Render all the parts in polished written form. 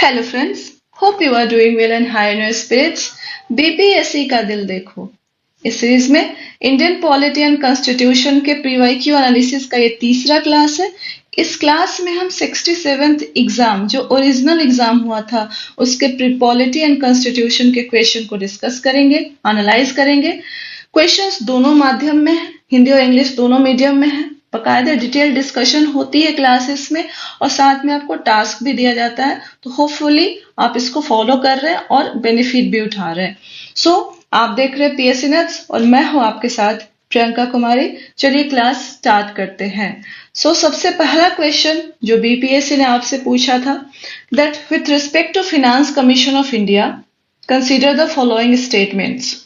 Hello friends, hope you are doing well and high in your spirits. BPSC का दिल देखो। इस series में इंडियन पॉलिटी एंड कॉन्स्टिट्यूशन के प्रीवाईक्यू एनालिसिस का ये तीसरा क्लास है। इस क्लास में हम 67th एग्जाम जो ओरिजिनल एग्जाम हुआ था उसके प्री पॉलिटी एंड कॉन्स्टिट्यूशन के क्वेश्चन को डिस्कस करेंगे, एनालाइज करेंगे। क्वेश्चंस दोनों माध्यम में है, हिंदी और इंग्लिश दोनों मीडियम में है। बकायदा डिटेल डिस्कशन होती है क्लासेस में और साथ में आपको टास्क भी दिया जाता है, तो होपफुली आप इसको फॉलो कर रहे हैं और बेनिफिट भी उठा रहे हैं। सो आप देख रहे हैं पीएससी नेट्स और मैं हूं आपके साथ प्रियंका कुमारी। चलिए क्लास स्टार्ट करते हैं। सबसे पहला क्वेश्चन जो बीपीएससी ने आपसे पूछा था, that with respect to finance commission of India consider the following statements.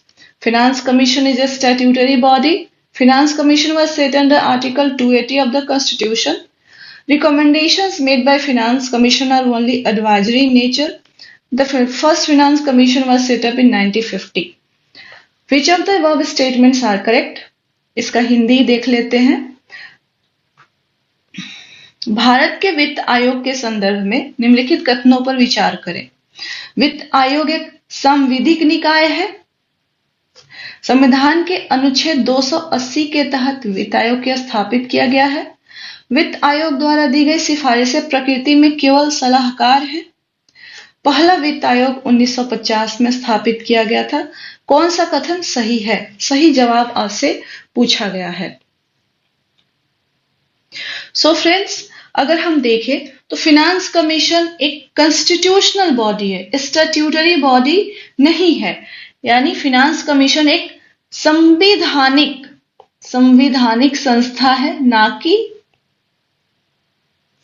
Finance Commission is a statutory body. Finance Commission was set under Article 280 of the Constitution. Recommendations made by Finance Commission are only advisory in nature. The first Finance Commission was set up in 1950. Which of the above statements are correct? इसका हिंदी देख लेते हैं। भारत के वित्त आयोग के संदर्भ में निम्नलिखित कथनों पर विचार करें। वित्त आयोग एक संविधिक निकाय है। संविधान के अनुच्छेद 280 के तहत वित्त आयोग को स्थापित किया गया है। वित्त आयोग द्वारा दी गई सिफारिशें प्रकृति में केवल सलाहकार है। पहला वित्त आयोग 1950 में स्थापित किया गया था। कौन सा कथन सही है? सही जवाब आपसे पूछा गया है। फ्रेंड्स, अगर हम देखें तो फिनेंस कमीशन एक कॉन्स्टिट्यूशनल बॉडी है, स्टैट्यूटरी बॉडी नहीं है। यानी फिनेंस कमीशन एक संविधानिक संस्था है, ना कि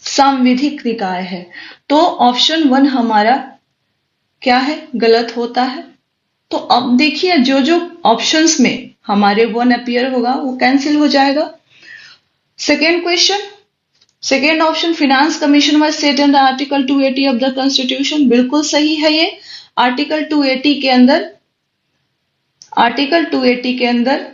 सांविधिक निकाय है। तो ऑप्शन 1 हमारा क्या है? गलत होता है। तो अब देखिए जो जो ऑप्शंस में हमारे 1 अपीयर होगा वो कैंसिल हो जाएगा। Second question, second option finance commission was set under article 280 of the constitution, बिल्कुल सही है। ये आर्टिकल 280 के अंदर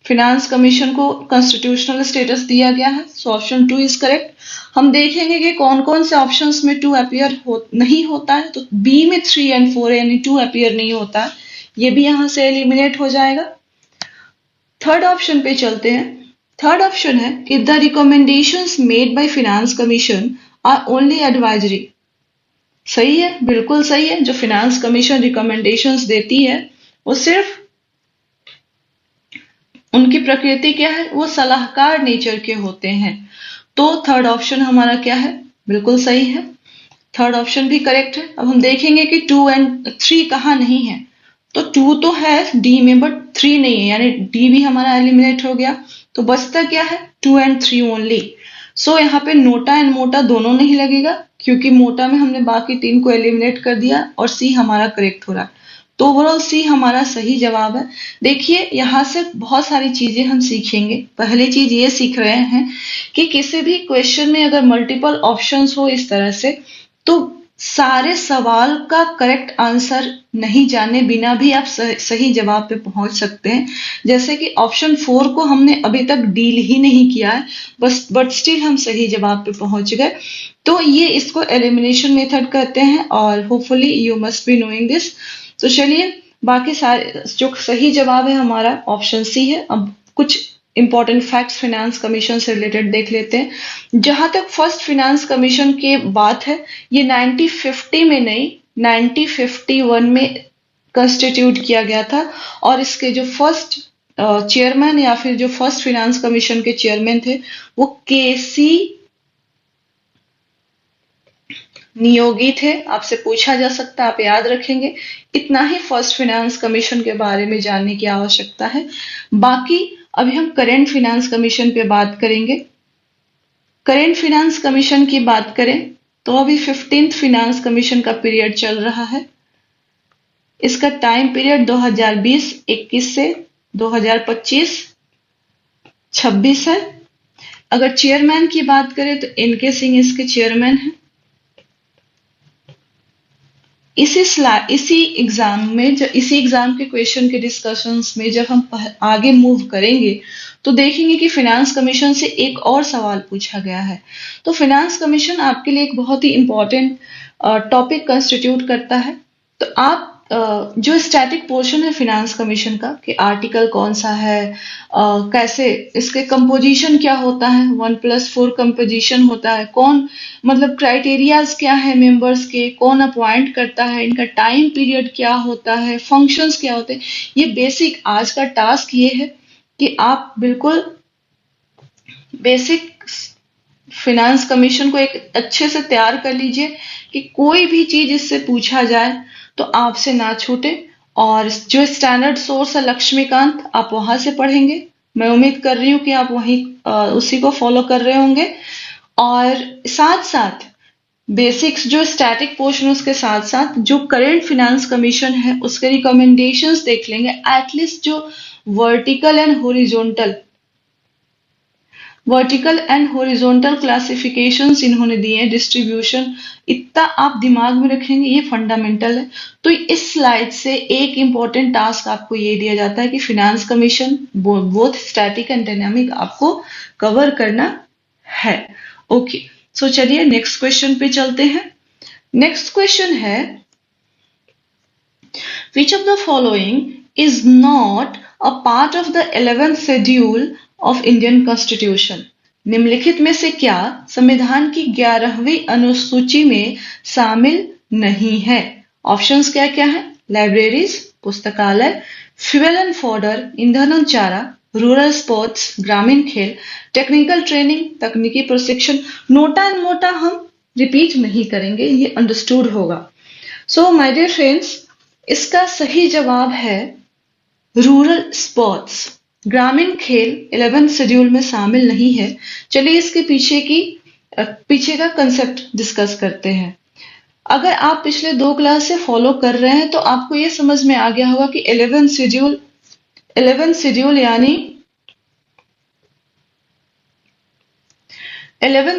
फिनेंस कमीशन को कॉन्स्टिट्यूशनल स्टेटस दिया गया है। Option 2 is correct. हम देखेंगे कि कौन कौन से ऑप्शंस में 2 अपीयर नहीं होता है। तो बी में 3 एंड 4 यानी 2 अपीयर नहीं होता है, ये भी यहां से एलिमिनेट हो जाएगा। थर्ड ऑप्शन पे चलते हैं। थर्ड ऑप्शन है कि the recommendations made by finance commission are only advisory. सही है, बिल्कुल सही है। जो फिनेंस कमीशन रिकमेंडेशंस देती है वो सिर्फ उनकी प्रकृति क्या है? वो सलाहकार नेचर के होते हैं। तो थर्ड ऑप्शन हमारा क्या है? बिल्कुल सही है, थर्ड ऑप्शन भी करेक्ट है। अब हम देखेंगे कि 2 एंड 3 कहाँ नहीं है। तो 2 तो है डी में बट 3 नहीं है, यानी डी भी हमारा एलिमिनेट हो गया। तो बचता क्या है? 2 एंड 3 ओनली। यहाँ पे नोटा एंड मोटा दोनों नहीं लगेगा, क्योंकि मोटा में हमने बाकी 3 को एलिमिनेट कर दिया और सी हमारा करेक्ट हो रहा है। तो ओवरऑल सी हमारा सही जवाब है। देखिए यहां से बहुत सारी चीजें हम सीखेंगे। पहली चीज ये सीख रहे हैं कि किसी भी क्वेश्चन में अगर मल्टीपल ऑप्शंस हो इस तरह से, तो सारे सवाल का करेक्ट आंसर नहीं जाने बिना भी आप सही जवाब पे पहुंच सकते हैं। जैसे कि ऑप्शन 4 को हमने अभी तक डील ही नहीं किया है, बट स्टिल हम सही जवाब पे पहुंच गए। तो ये इसको एलिमिनेशन मेथड कहते हैं और hopefully you must be knowing this. तो चलिए बाकी सारे जो सही जवाब है हमारा ऑप्शन सी है। अब कुछ इंपॉर्टेंट फैक्ट्स फिनेंस कमीशन से रिलेटेड देख लेते हैं। जहां तक फर्स्ट फिनेंस कमीशन की बात है, ये 1950 में नहीं 1951 में कंस्टिट्यूट किया गया था। और इसके जो फर्स्ट चेयरमैन या फिर जो फर्स्ट फिनेंस कमीशन के चेयरमैन थे वो केसी नियोगी थे। आपसे पूछा जा सकता है, आप याद रखेंगे। इतना ही फर्स्ट फिनेंस कमीशन के बारे में जानने की आवश्यकता है। बाकी अभी हम करेंट फिनेंस कमीशन पे बात करेंगे। करेंट फिनेंस कमीशन की बात करें तो अभी 15th फिनेंस कमीशन का पीरियड चल रहा है। इसका टाइम पीरियड 2020-21 से 2025-26 है। अगर चेयरमैन की बात करें तो एनके सिंह इसके चेयरमैन हैं। इसी एग्जाम के क्वेश्चन के डिस्कशंस में जब हम आगे मूव करेंगे तो देखेंगे कि फिनेंस कमीशन से एक और सवाल पूछा गया है। तो फिनेंस कमीशन आपके लिए एक बहुत ही इंपॉर्टेंट टॉपिक कंस्टिट्यूट करता है। तो आप जो स्टैटिक पोर्शन है फिनांस कमीशन का कि आर्टिकल कौन सा है, कैसे इसके कंपोजिशन क्या होता है, 1+4 कंपोजिशन होता है, कौन मतलब क्राइटेरियाज क्या है मेंबर्स के, कौन अपॉइंट करता है, इनका टाइम पीरियड क्या होता है, फंक्शंस क्या होते हैं, ये बेसिक आज का टास्क ये है कि आप बिल्कुल बेसिक फिनांस कमीशन को एक अच्छे से तैयार कर लीजिए कि कोई भी चीज इससे पूछा जाए तो आपसे ना छूटे। और जो स्टैंडर्ड सोर्स है लक्ष्मीकांत, आप वहां से पढ़ेंगे। मैं उम्मीद कर रही हूँ कि आप वहीं उसी को फॉलो कर रहे होंगे। और साथ साथ बेसिक्स जो स्टैटिक पोर्शन उसके साथ साथ जो करेंट फिनांस कमीशन है उसके रिकमेंडेशंस देख लेंगे। एटलीस्ट जो vertical and horizontal vertical and horizontal classifications इन्होंने दिए हैं, डिस्ट्रीब्यूशन, इतना आप दिमाग में रखेंगे, ये फंडामेंटल है। तो इस स्लाइड से एक इंपॉर्टेंट टास्क आपको ये दिया जाता है कि finance commission both static and dynamic आपको कवर करना है। ओके, सो चलिए नेक्स्ट क्वेश्चन पे चलते हैं। नेक्स्ट क्वेश्चन है, which of the following is not a part of the 11th schedule of Indian Constitution? निम्नलिखित में से क्या संविधान की 11वीं अनुसूची में शामिल नहीं है? ऑप्शंस क्या क्या है? लाइब्रेरीज, पुस्तकालय, फ्यूल एंड फॉडर, ईंधन और चारा, रूरल स्पोर्ट्स, ग्रामीण खेल, टेक्निकल ट्रेनिंग, तकनीकी प्रशिक्षण। नोटा एंड मोटा हम रिपीट नहीं करेंगे, ये अंडरस्टूड होगा। सो माय डियर फ्रेंड्स, इसका सही जवाब है रूरल स्पोर्ट्स। ग्रामीण खेल 11th शेड्यूल में शामिल नहीं है। चलिए इसके पीछे का कंसेप्ट डिस्कस करते हैं। अगर आप पिछले 2 क्लास से फॉलो कर रहे हैं तो आपको ये समझ में आ गया होगा कि 11th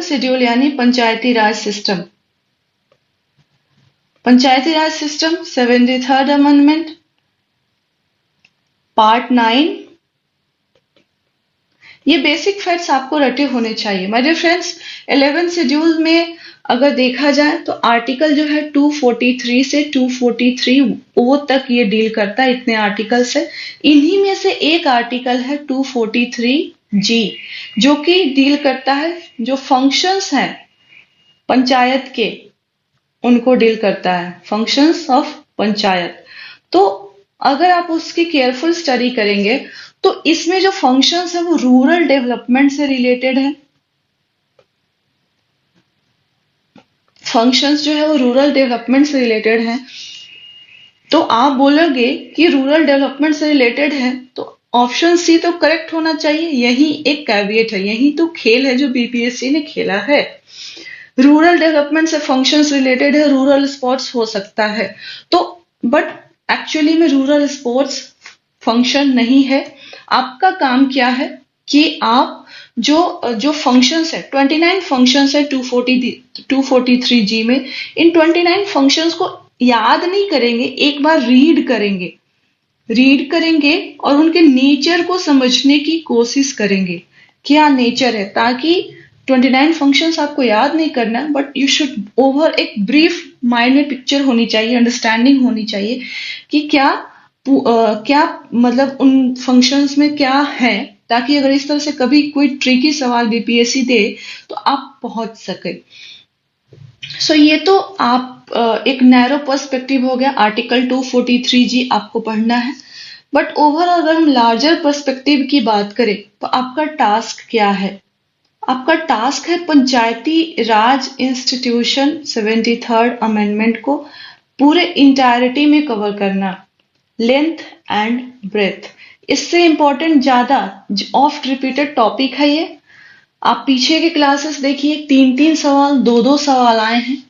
शेड्यूल यानी पंचायती राज सिस्टम। पंचायती राज सिस्टम 73rd अमेंडमेंट पार्ट 9। ये बेसिक फैक्ट्स आपको रटे होने चाहिए। My dear friends, 11th schedule में अगर देखा जाए तो आर्टिकल जो है 243 से 243 ओ तक ये डील करता है, इतने आर्टिकल्स है। इन्हीं में से एक आर्टिकल है 243G जो कि डील करता है जो फंक्शंस हैं पंचायत के, उनको डील करता है, फंक्शंस ऑफ पंचायत। तो अगर आप उसकी केयरफुल स्टडी करेंगे तो इसमें जो फंक्शंस है वो रूरल डेवलपमेंट से रिलेटेड है। फंक्शंस जो है वो रूरल डेवलपमेंट से रिलेटेड है। तो आप बोलोगे कि रूरल डेवलपमेंट से रिलेटेड है तो ऑप्शन सी तो करेक्ट होना चाहिए। यही एक कैविएट है, यही तो खेल है जो बीपीएससी ने खेला है। रूरल डेवलपमेंट से फंक्शंस रिलेटेड है, रूरल स्पोर्ट्स हो सकता है। तो बट एक्चुअली में रूरल स्पोर्ट्स फंक्शन नहीं है। आपका काम क्या है कि आप जो फंक्शंस है, 29 फंक्शंस है 243G में, इन 29 फंक्शंस को याद नहीं करेंगे, एक बार रीड करेंगे और उनके नेचर को समझने की कोशिश करेंगे, क्या नेचर है, ताकि 29 फंक्शंस आपको याद नहीं करना, बट यू शुड ओवर एक ब्रीफ माइंड में पिक्चर होनी चाहिए, अंडरस्टैंडिंग होनी चाहिए कि क्या मतलब उन फंक्शंस में क्या है, ताकि अगर इस तरह से कभी कोई ट्रिकी सवाल बीपीएससी दे तो आप पहुंच सके। सो ये तो आप एक नैरो पर्सपेक्टिव हो गया, आर्टिकल 243G आपको पढ़ना है। बट ओवरऑल अगर हम लार्जर पर्सपेक्टिव की बात करें तो आपका टास्क क्या है? आपका टास्क है पंचायती राज इंस्टीट्यूशन 73rd अमेंडमेंट को पूरे इंटायरिटी में कवर करना, लेंथ एंड ब्रेथ। इससे इंपॉर्टेंट ज्यादा ऑफ्ट रिपीटेड टॉपिक है ये। आप पीछे के क्लासेस देखिए, 3-3 सवाल, 2-2 सवाल आए हैं।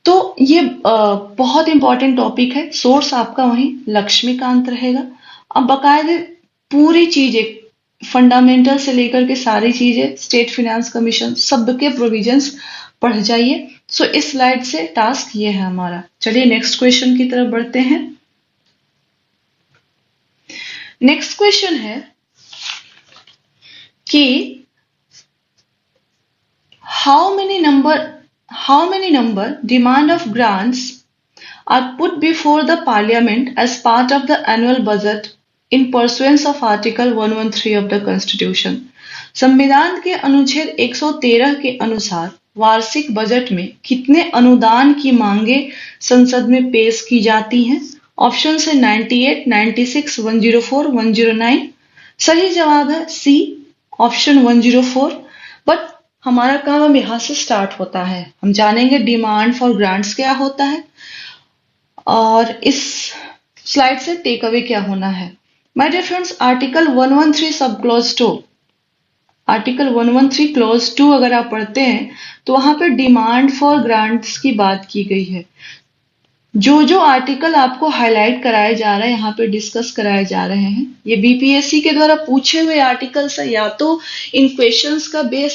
तो ये बहुत इंपॉर्टेंट टॉपिक है। सोर्स आपका वहीं लक्ष्मीकांत रहेगा। अब बाकायदे पूरी चीजें, फंडामेंटल से लेकर के सारी चीजें, स्टेट फाइनेंस कमीशन सबके प्रोविजंस पढ़ जाइए। सो इस स्लाइड से टास्क ये है हमारा। चलिए नेक्स्ट क्वेश्चन की तरफ बढ़ते हैं। नेक्स्ट क्वेश्चन है कि how many number demand of grants are put before the parliament as part of the annual budget in pursuance of article 113 of the constitution। संविधान के अनुच्छेद 113 के अनुसार वार्षिक बजट में कितने अनुदान की मांगे संसद में पेश की जाती हैं? ऑप्शन है 98, 96, 104, 109। सही जवाब है सी, ऑप्शन 104। बट हमारा काम अब यहाँ से स्टार्ट होता है। हम जानेंगे डिमांड फॉर ग्रांट्स क्या होता है और इस स्लाइड से टेक अवे क्या होना है। My dear friends, article 113 sub clause 2, article 113 clause 2 अगर आप पढ़ते हैं तो वहां पे डिमांड फॉर ग्रांट्स की बात की गई है। जो आर्टिकल आपको हाईलाइट कराए जा रहे हैं, यहाँ पे डिस्कस कराए जा रहे हैं, ये बीपीएससी के द्वारा पूछे हुए आर्टिकल्स है, या तो इन क्वेश्चंस का बेस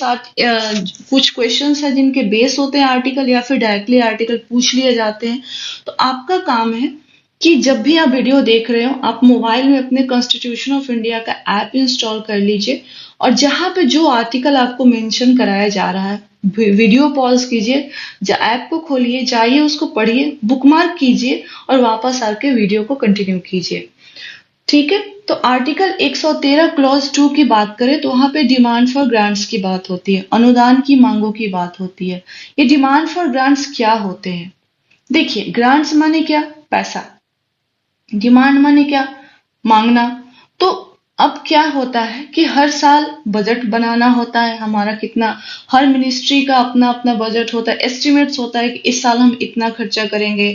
कुछ क्वेश्चंस है जिनके बेस होते हैं आर्टिकल, या फिर डायरेक्टली आर्टिकल पूछ लिए जाते हैं। तो आपका काम है कि जब भी आप वीडियो देख रहे हो, आप मोबाइल में अपने कॉन्स्टिट्यूशन ऑफ इंडिया का ऐप इंस्टॉल कर लीजिए और जहां पे जो आर्टिकल आपको मेंशन कराया जा रहा है, वीडियो पॉज कीजिए, ऐप को खोलिए, जाइए, उसको पढ़िए, बुकमार्क कीजिए और वापस आके वीडियो को कंटिन्यू कीजिए। ठीक है, तो आर्टिकल 113 क्लॉज 2 की बात करें तो वहां पे डिमांड फॉर ग्रांट्स की बात होती है, अनुदान की मांगों की बात होती है। ये डिमांड फॉर ग्रांट्स क्या होते हैं? देखिए, ग्रांट्स माने क्या? पैसा। डिमांड माने क्या? मांगना। तो अब क्या होता है कि हर साल बजट बनाना होता है हमारा, कितना, हर मिनिस्ट्री का अपना अपना बजट होता है, एस्टिमेट्स होता है कि इस साल हम इतना खर्चा करेंगे।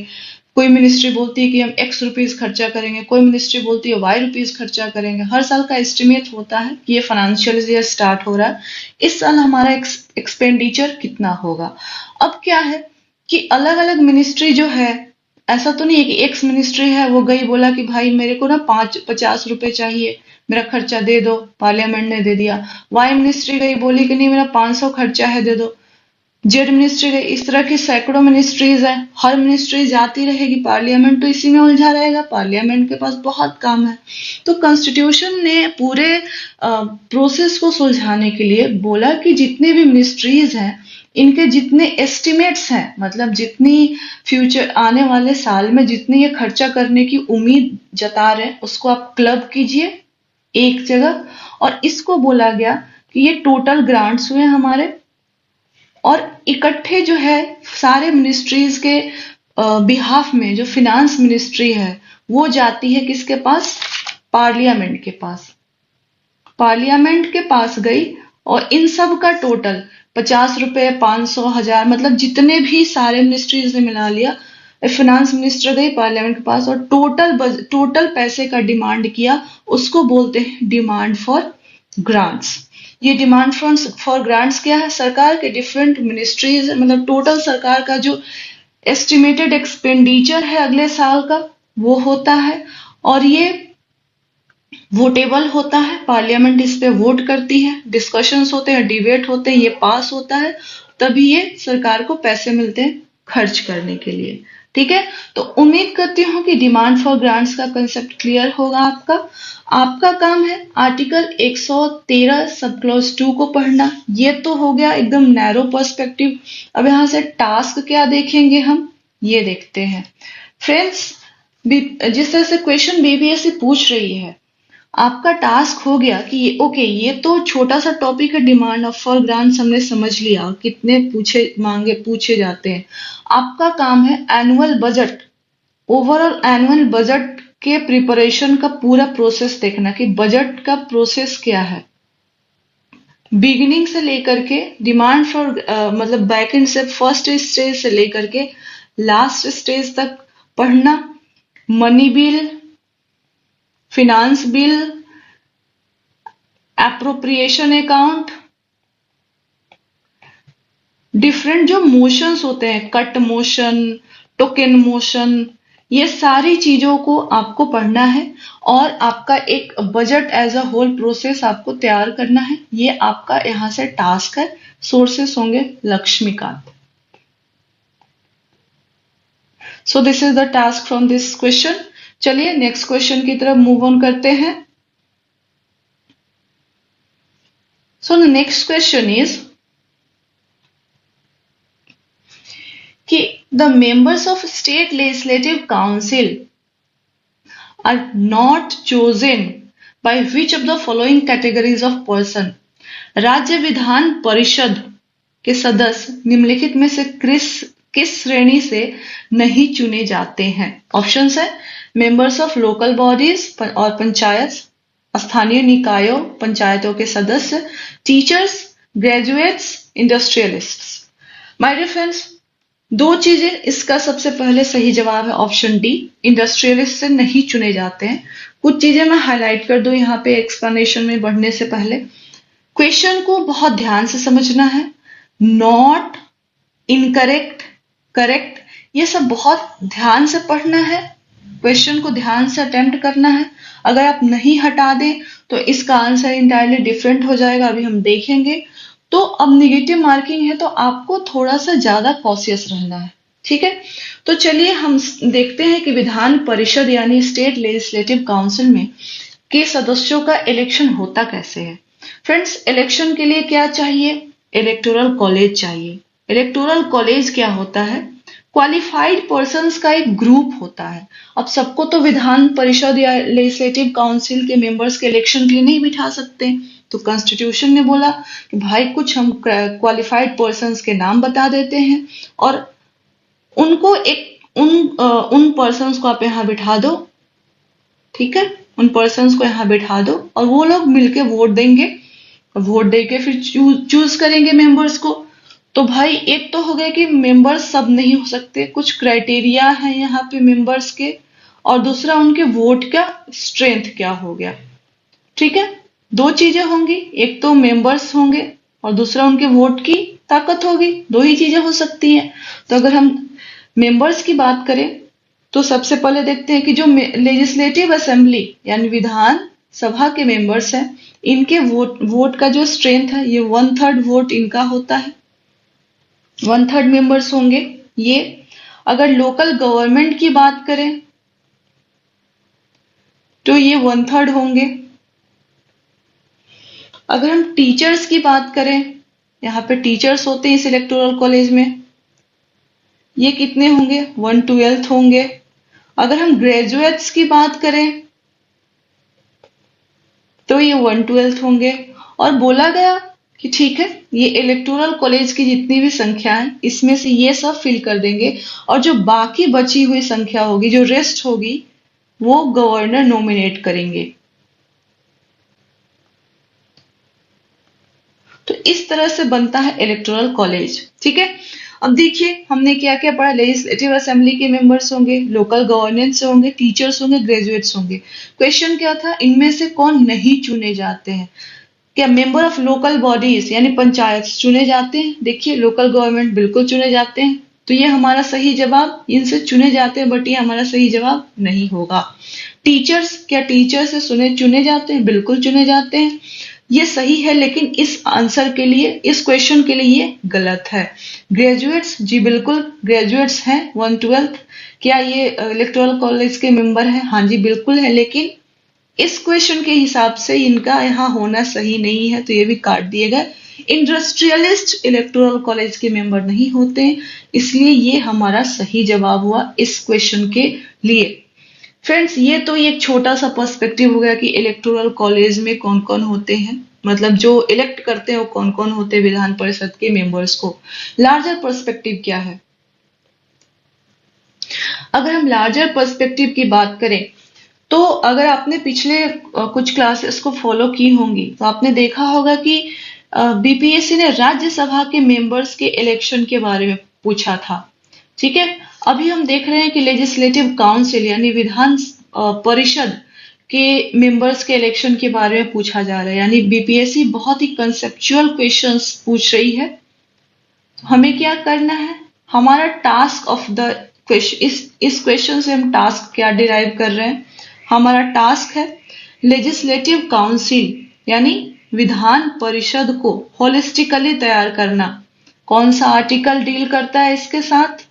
कोई मिनिस्ट्री बोलती है कि हम एक्स रुपीज खर्चा करेंगे, कोई मिनिस्ट्री बोलती है वाई रुपीज खर्चा करेंगे। हर साल का एस्टिमेट होता है कि ये फाइनेंशियल ईयर स्टार्ट हो रहा है, इस साल हमारा एक्सपेंडिचर कितना होगा। अब क्या है कि अलग अलग मिनिस्ट्री जो है, ऐसा तो नहीं है कि एक्स मिनिस्ट्री है वो गई बोला कि भाई मेरे को ना 50 रुपए चाहिए, मेरा खर्चा दे दो, पार्लियामेंट ने दे दिया। वाई मिनिस्ट्री गई बोली कि नहीं मेरा 500 खर्चा है, दे दो। जेड मिनिस्ट्री गई। इस तरह की सैकड़ों मिनिस्ट्रीज है, हर मिनिस्ट्री जाती रहेगी, पार्लियामेंट तो इसी में उलझा रहेगा, पार्लियामेंट के पास बहुत काम है। तो कॉन्स्टिट्यूशन ने पूरे प्रोसेस को सुलझाने के लिए बोला कि जितने भी मिनिस्ट्रीज हैं, इनके जितने एस्टिमेट्स हैं, मतलब जितनी फ्यूचर आने वाले साल में जितनी ये खर्चा करने की उम्मीद जता रहे हैं, उसको आप क्लब कीजिए एक जगह। और इसको बोला गया कि ये टोटल ग्रांट्स हुए हमारे, और इकट्ठे जो है सारे मिनिस्ट्रीज के बिहाफ में जो फिनांस मिनिस्ट्री है वो जाती है किसके पास? पार्लियामेंट के पास। पार्लियामेंट के पास गई और इन सब का टोटल 50 रुपए, 500, 1000, मतलब जितने भी सारे मिनिस्ट्रीज ने मिला लिया, फिनांस मिनिस्टर गई पार्लियामेंट के पास और टोटल पैसे का डिमांड किया, उसको बोलते हैं डिमांड फॉर ग्रांट्स। ये डिमांड फॉर ग्रांट्स क्या है? सरकार के डिफरेंट मिनिस्ट्रीज, मतलब टोटल सरकार का जो एस्टिमेटेड एक्सपेंडिचर है अगले साल का, वो होता है और ये वोटेबल होता है। पार्लियामेंट इस पे वोट करती है, डिस्कशंस होते हैं, डिबेट होते हैं, ये पास होता है, तभी ये सरकार को पैसे मिलते हैं खर्च करने के लिए। ठीक है, तो उम्मीद करती हूँ कि डिमांड फॉर ग्रांट्स का कंसेप्ट क्लियर होगा आपका। आपका काम है आर्टिकल 113 सब क्लॉज 2 को पढ़ना। ये तो हो गया एकदम नैरो पर्सपेक्टिव। अब यहाँ से टास्क क्या देखेंगे हम, ये देखते हैं फ्रेंड्स। जिस तरह से क्वेश्चन बीपीएससी पूछ रही है, आपका टास्क हो गया कि ये तो छोटा सा टॉपिक है, डिमांड फॉर ग्रांट्स हमने समझ लिया और कितने पूछे जाते हैं। आपका काम है annual budget, overall annual budget के प्रिपरेशन का पूरा प्रोसेस देखना कि बजट का प्रोसेस क्या है, बिगिनिंग से लेकर के डिमांड फॉर मतलब बैक एंड से फर्स्ट स्टेज से लेकर के लास्ट स्टेज तक पढ़ना। Money bill, finance bill, appropriation account, different जो मोशंस होते हैं, कट मोशन, टोकन मोशन, ये सारी चीजों को आपको पढ़ना है और आपका एक budget as a whole process आपको तैयार करना है। ये आपका यहां से टास्क है। सोर्सेस होंगे Laxmikanth. So this is the task from this question. चलिए नेक्स्ट क्वेश्चन की तरफ मूव ऑन करते हैं। So the next question is, the members of state legislative council are not chosen by which of the following categories of person. राज्य विधान परिषद के सदस्य निम्नलिखित में से किस श्रेणी से नहीं चुने जाते हैं? ऑप्शंस है मेंबर्स ऑफ लोकल बॉडीज और पंचायत, स्थानीय निकायों पंचायतों के सदस्य, teachers, graduates, industrialists. My dear friends, दो चीजें, इसका सबसे पहले सही जवाब है ऑप्शन डी, इंडस्ट्रियलिस्ट से नहीं चुने जाते हैं। कुछ चीजें मैं हाईलाइट कर दूं यहाँ पे एक्सप्लेनेशन में बढ़ने से पहले। क्वेश्चन को बहुत ध्यान से समझना है। नॉट, इनकरेक्ट, करेक्ट, ये सब बहुत ध्यान से पढ़ना है। क्वेश्चन को ध्यान से अटेम्प्ट करना है। अगर आप नहीं हटा दें तो इसका आंसर इंटायरली डिफरेंट हो जाएगा, अभी हम देखेंगे। तो अब निगेटिव मार्किंग है तो आपको थोड़ा सा ज्यादा कॉशियस रहना है, ठीक है। तो चलिए हम देखते हैं कि विधान परिषद यानी स्टेट लेजिस्लेटिव काउंसिल में के सदस्यों का इलेक्शन होता कैसे है। फ्रेंड्स, इलेक्शन के लिए क्या चाहिए? इलेक्टोरल कॉलेज चाहिए। इलेक्टोरल कॉलेज क्या होता है? क्वालिफाइड पर्संस का एक ग्रुप होता है। अब सबको तो विधान परिषद या लेजिस्लेटिव काउंसिल के मेंबर्स के इलेक्शन के लिए नहीं बिठा सकते, तो कॉन्स्टिट्यूशन ने बोला कि भाई कुछ हम क्वालिफाइड पर्संस के नाम बता देते हैं और उनको उन पर्संस को आप यहाँ बिठा दो, ठीक है, उन पर्संस को यहाँ बिठा दो और वो लोग मिलके वोट देंगे। वोट देके फिर चूज करेंगे मेंबर्स को। तो भाई एक तो हो गया कि मेंबर्स सब नहीं हो सकते, कुछ क्राइटेरिया है यहाँ पे मेंबर्स के, और दूसरा उनके वोट का स्ट्रेंथ क्या हो गया, ठीक है। दो चीजें होंगी, एक तो मेंबर्स होंगे और दूसरा उनके वोट की ताकत होगी। दो ही चीजें हो सकती हैं। तो अगर हम मेंबर्स की बात करें तो सबसे पहले देखते हैं कि जो लेजिस्लेटिव असेंबली यानी विधान सभा के मेंबर्स हैं, इनके वोट का जो स्ट्रेंथ है ये 1/3 वोट इनका होता है, 1/3 मेंबर्स होंगे ये। अगर लोकल गवर्नमेंट की बात करें तो ये 1/3 होंगे। अगर हम टीचर्स की बात करें, यहाँ पे टीचर्स होते हैं इस इलेक्टोरल कॉलेज में, ये कितने होंगे? 1/12 होंगे। अगर हम ग्रेजुएट्स की बात करें तो ये 1/12 होंगे। और बोला गया कि ठीक है, ये इलेक्टोरल कॉलेज की जितनी भी संख्या है इसमें से ये सब फिल कर देंगे और जो बाकी बची हुई संख्या होगी, जो रेस्ट होगी, वो गवर्नर नॉमिनेट करेंगे। तो इस तरह से बनता है इलेक्टोरल कॉलेज, ठीक है। अब देखिए हमने क्या क्या पढ़ा। लेजिस्लेटिव असेंबली के मेंबर्स होंगे, लोकल गवर्नेंस होंगे, टीचर्स होंगे, ग्रेजुएट्स होंगे। क्वेश्चन क्या था? इनमें से कौन नहीं चुने जाते हैं? क्या मेंबर ऑफ लोकल बॉडीज यानी पंचायत चुने जाते हैं? देखिए लोकल गवर्नमेंट बिल्कुल चुने जाते हैं, तो ये हमारा सही जवाब, इनसे चुने जाते हैं, बट ये हमारा सही जवाब नहीं होगा। टीचर्स, क्या टीचर से चुने जाते हैं? बिल्कुल चुने जाते हैं, ये सही है, लेकिन इस आंसर के लिए, इस क्वेश्चन के लिए ये गलत है। ग्रेजुएट्स, जी बिल्कुल ग्रेजुएट्स हैं 1/12। क्या ये इलेक्टोरल कॉलेज के मेंबर हैं? हाँ जी बिल्कुल है, लेकिन इस क्वेश्चन के हिसाब से इनका यहाँ होना सही नहीं है, तो ये भी काट दिए गए। इंडस्ट्रियलिस्ट इलेक्टोरल कॉलेज के मेंबर नहीं होते हैं, इसलिए ये हमारा सही जवाब हुआ इस क्वेश्चन के लिए। फ्रेंड्स, ये तो एक छोटा सा पर्सपेक्टिव हो गया कि इलेक्टोरल कॉलेज में कौन कौन होते हैं, मतलब जो इलेक्ट करते हैं वो कौन कौन होते हैं विधान परिषद के मेंबर्स को। लार्जर पर्सपेक्टिव क्या है? अगर हम लार्जर पर्सपेक्टिव की बात करें तो अगर आपने पिछले कुछ क्लासेस को फॉलो की होंगी तो आपने देखा होगा कि बीपीएससी ने राज्यसभा के मेंबर्स के इलेक्शन के बारे में पूछा था, ठीक है। अभी हम देख रहे हैं कि लेजिस्लेटिव काउंसिल यानी विधान परिषद के मेंबर्स के इलेक्शन के बारे में पूछा जा रहा है, यानी बीपीएससी बहुत ही कंसेप्चुअल क्वेश्चंस पूछ रही है। हमें क्या करना है? हमारा टास्क ऑफ द क्वेश्चन, इस क्वेश्चन से हम टास्क क्या डिराइव कर रहे हैं? हमारा टास्क है लेजिस्लेटिव काउंसिल यानी विधान परिषद को होलिस्टिकली तैयार करना। कौन सा आर्टिकल डील करता है इसके साथ?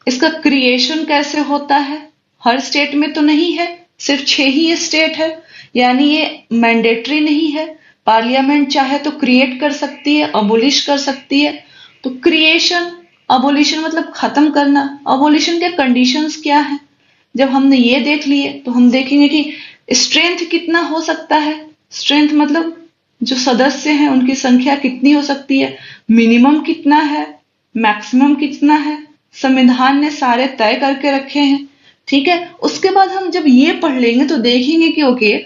इसका क्रिएशन कैसे होता है? हर स्टेट में तो नहीं है, सिर्फ 6 ही स्टेट है, यानी ये मैंडेटरी नहीं है। पार्लियामेंट चाहे तो क्रिएट कर सकती है, अबोलिश कर सकती है। तो क्रिएशन, अबोलिशन मतलब खत्म करना। अबोलिशन के कंडीशंस क्या है? जब हमने ये देख लिए तो हम देखेंगे कि स्ट्रेंथ कितना हो सकता है। स्ट्रेंथ मतलब जो सदस्य हैं उनकी संख्या कितनी हो सकती है, मिनिमम कितना है, मैक्सिमम कितना है, संविधान ने सारे तय करके रखे हैं। ठीक है, उसके बाद हम जब ये पढ़ लेंगे तो देखेंगे कि ओके,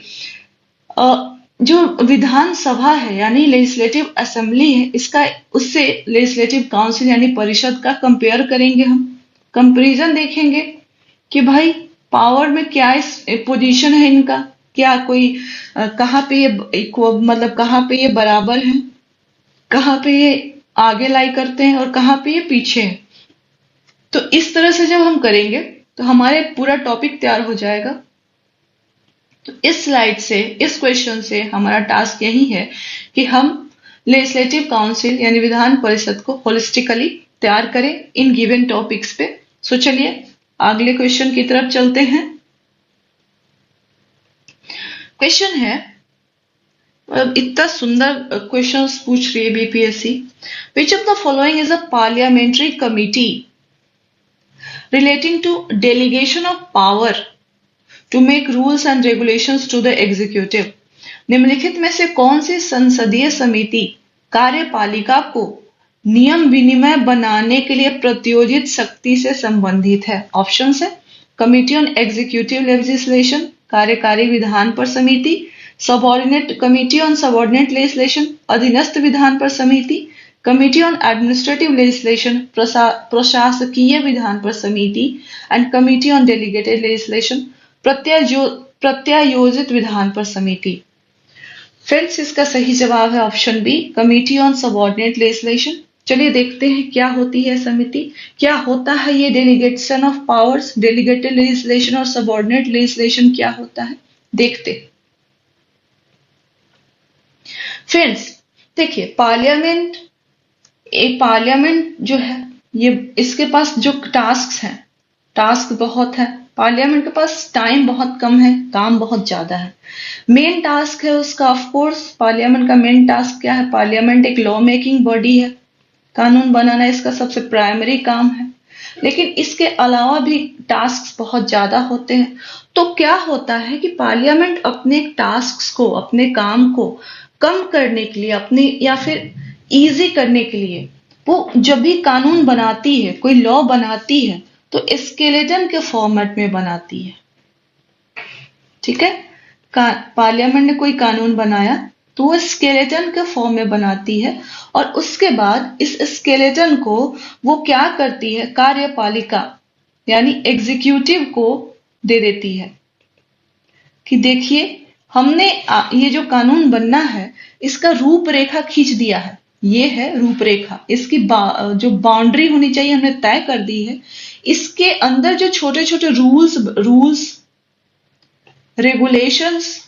जो विधानसभा है यानी लेजिस्लेटिव असेंबली है, इसका उससे लेजिस्लेटिव काउंसिल यानी परिषद का कंपेयर करेंगे। हम कंपैरिजन देखेंगे कि भाई पावर में क्या इस पोजीशन है इनका, क्या कोई कहाँ पे ये मतलब कहाँ पे ये बराबर है, कहाँ पे ये आगे लाई करते हैं और कहाँ पे ये पीछे है। तो इस तरह से जब हम करेंगे तो हमारे पूरा टॉपिक तैयार हो जाएगा। तो इस स्लाइड से, इस क्वेश्चन से हमारा टास्क यही है कि हम लेजिस्लेटिव काउंसिल यानी विधान परिषद को होलिस्टिकली तैयार करें इन गिवन टॉपिक्स पे। सो चलिए अगले क्वेश्चन की तरफ चलते हैं। क्वेश्चन है, इतना सुंदर क्वेश्चंस पूछ रही है BPSC. Which of the following is a parliamentary committee relating to delegation of power to make rules and regulations to the executive? निम्नलिखित में से कौन सी संसदीय समिति कार्यपालिका को नियम विनिमय बनाने के लिए प्रत्योजित शक्ति से संबंधित है? ऑप्शन है कमिटी ऑन एग्जीक्यूटिव लेजिस्लेशन, कार्यकारी विधान पर समिति, subordinate committee on subordinate legislation, अधीनस्थ विधान पर समिति, कमिटी ऑन एडमिनिस्ट्रेटिव लेजिस्लेशन, प्रशासकीय विधान पर समिति, and committee on delegated legislation, प्रत्यायोजित विधान पर समिति। फ्रेंड्स, इसका सही जवाब है option B, committee on subordinate legislation. चलिए देखते हैं क्या होती है समिति, क्या होता है ये delegation of powers, delegated legislation और सबऑर्डिनेट लेजिस्लेशन क्या होता है, देखते। फ्रेंड्स देखिए, पार्लियामेंट जो है ये, इसके पास जो टास्क हैं, टास्क बहुत है। पार्लियामेंट के पास टाइम बहुत कम है, काम बहुत ज्यादा है। मेन टास्क है उसका, ऑफ कोर्स पार्लियामेंट का मेन टास्क क्या है? पार्लियामेंट एक लॉ मेकिंग बॉडी है, कानून बनाना इसका सबसे प्राइमरी काम है। लेकिन इसके अलावा भी टास्क बहुत ज्यादा होते हैं। तो क्या होता है कि पार्लियामेंट अपने टास्क को, अपने काम को कम करने के लिए, अपने या फिर इजी करने के लिए, वो जब भी कानून बनाती है, कोई लॉ बनाती है, तो स्केलेटन के फॉर्मेट में बनाती है। ठीक है, पार्लियामेंट ने कोई कानून बनाया तो वो स्केलेटन के फॉर्म में बनाती है, और उसके बाद इस स्केलेटन को वो क्या करती है, कार्यपालिका यानी एग्जीक्यूटिव को दे देती है कि देखिए हमने ये जो कानून बनना है इसका रूपरेखा खींच दिया है, ये है रूपरेखा, इसकी जो बाउंड्री होनी चाहिए हमने तय कर दी है। इसके अंदर जो छोटे छोटे रूल्स रेगुलेशंस,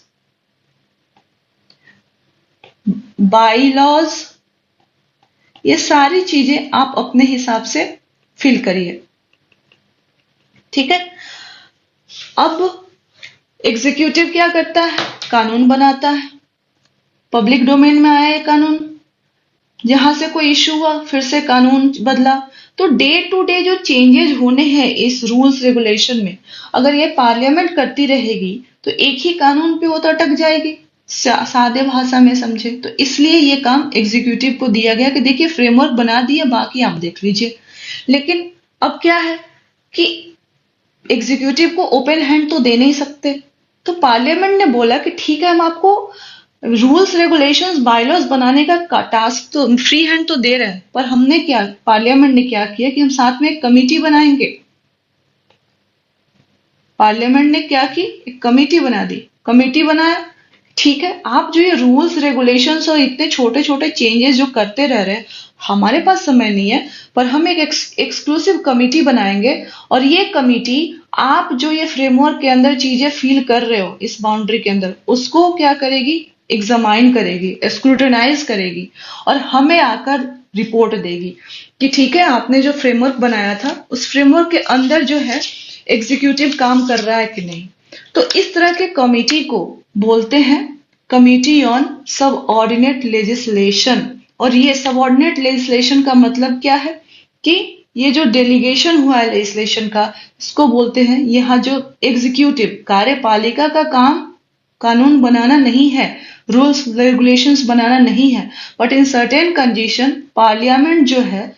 बाई लॉज, ये सारी चीजें आप अपने हिसाब से फिल करिए। ठीक है, अब एग्जीक्यूटिव क्या करता है? कानून बनाता है, पब्लिक डोमेन में आया है कानून, जहां से कोई इश्यू हुआ फिर से कानून बदला। तो डे टू डे जो चेंजेस होने हैं इस रूल्स रेगुलेशन में, अगर ये पार्लियामेंट करती रहेगी तो एक ही कानून पे वो तो अटक जाएगी, सादे भाषा में समझे तो। इसलिए ये काम एग्जीक्यूटिव को दिया गया कि देखिए फ्रेमवर्क बना दिया, बाकी आप देख लीजिए। लेकिन अब क्या है कि एग्जीक्यूटिव को ओपन हैंड तो दे नहीं सकते, तो पार्लियामेंट ने बोला कि ठीक है, हम आपको रूल्स रेगुलेशंस बायलॉज बनाने का टास्क तो फ्री हैंड तो दे रहे हैं, पर हमने क्या, पार्लियामेंट ने क्या किया कि हम साथ में एक कमेटी बनाएंगे। पार्लियामेंट ने क्या की, एक कमेटी बना दी, कमेटी बनाया। ठीक है, आप जो ये रूल्स रेगुलेशंस और इतने छोटे छोटे चेंजेस जो करते रह रहे हैं, हमारे पास समय नहीं है, पर हम एक एक्सक्लूसिव कमेटी बनाएंगे, और ये कमेटी आप जो ये फ्रेमवर्क के अंदर चीजें फील कर रहे हो इस बाउंड्री के अंदर, उसको क्या करेगी, एग्जामाइन करेगी, स्क्रूटनाइज करेगी, और हमें आकर रिपोर्ट देगी कि ठीक है, आपने जो फ्रेमवर्क बनाया था उस फ्रेमवर्क के अंदर जो है एग्जीक्यूटिव काम कर रहा है कि नहीं। तो इस तरह के कमेटी को बोलते हैं कमेटी ऑन सबऑर्डिनेट लेजिस्लेशन। और ये सबऑर्डिनेट लेजिस्लेशन का मतलब क्या है कि ये जो डेलीगेशन हुआ है लेजिस्लेशन का, इसको बोलते हैं, यहाँ जो एग्जीक्यूटिव कार्यपालिका का काम कानून बनाना नहीं है, रूल्स रेगुलेशंस बनाना नहीं है, but in certain condition parliament जो है,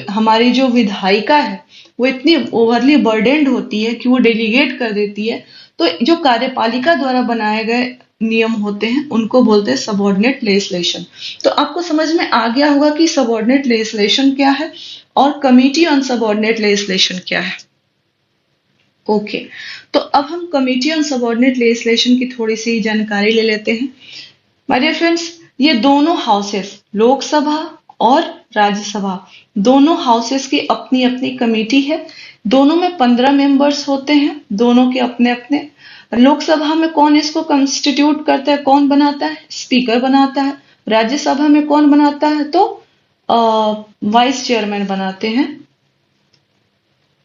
हमारी जो विधायिका है, वो इतनी ओवरली बर्डेंड होती है कि वो डेलीगेट कर देती है। तो जो कार्यपालिका द्वारा बनाए गए नियम होते हैं उनको बोलते हैं सबऑर्डिनेट लेजिस्लेशन। तो आपको समझ में आ गया होगा कि सबऑर्डिनेट लेजिस्लेशन क्या है और कमिटी ऑन सबऑर्डिनेट लेजिस्लेशन क्या है। ओके, तो अब हम कमिटी ऑन सबऑर्डिनेट लेजिस्लेशन की थोड़ी सी जानकारी ले लेते हैं। माय डियर फ्रेंड्स, ये दोनों हाउसेस, लोकसभा और राज्यसभा, दोनों हाउसेस की अपनी अपनी कमेटी है। दोनों में 15 मेंबर्स होते हैं, दोनों के अपने अपने। लोकसभा में कौन इसको कंस्टिट्यूट करता है, कौन बनाता है? स्पीकर बनाता है। राज्यसभा में कौन बनाता है? तो वाइस चेयरमैन बनाते हैं,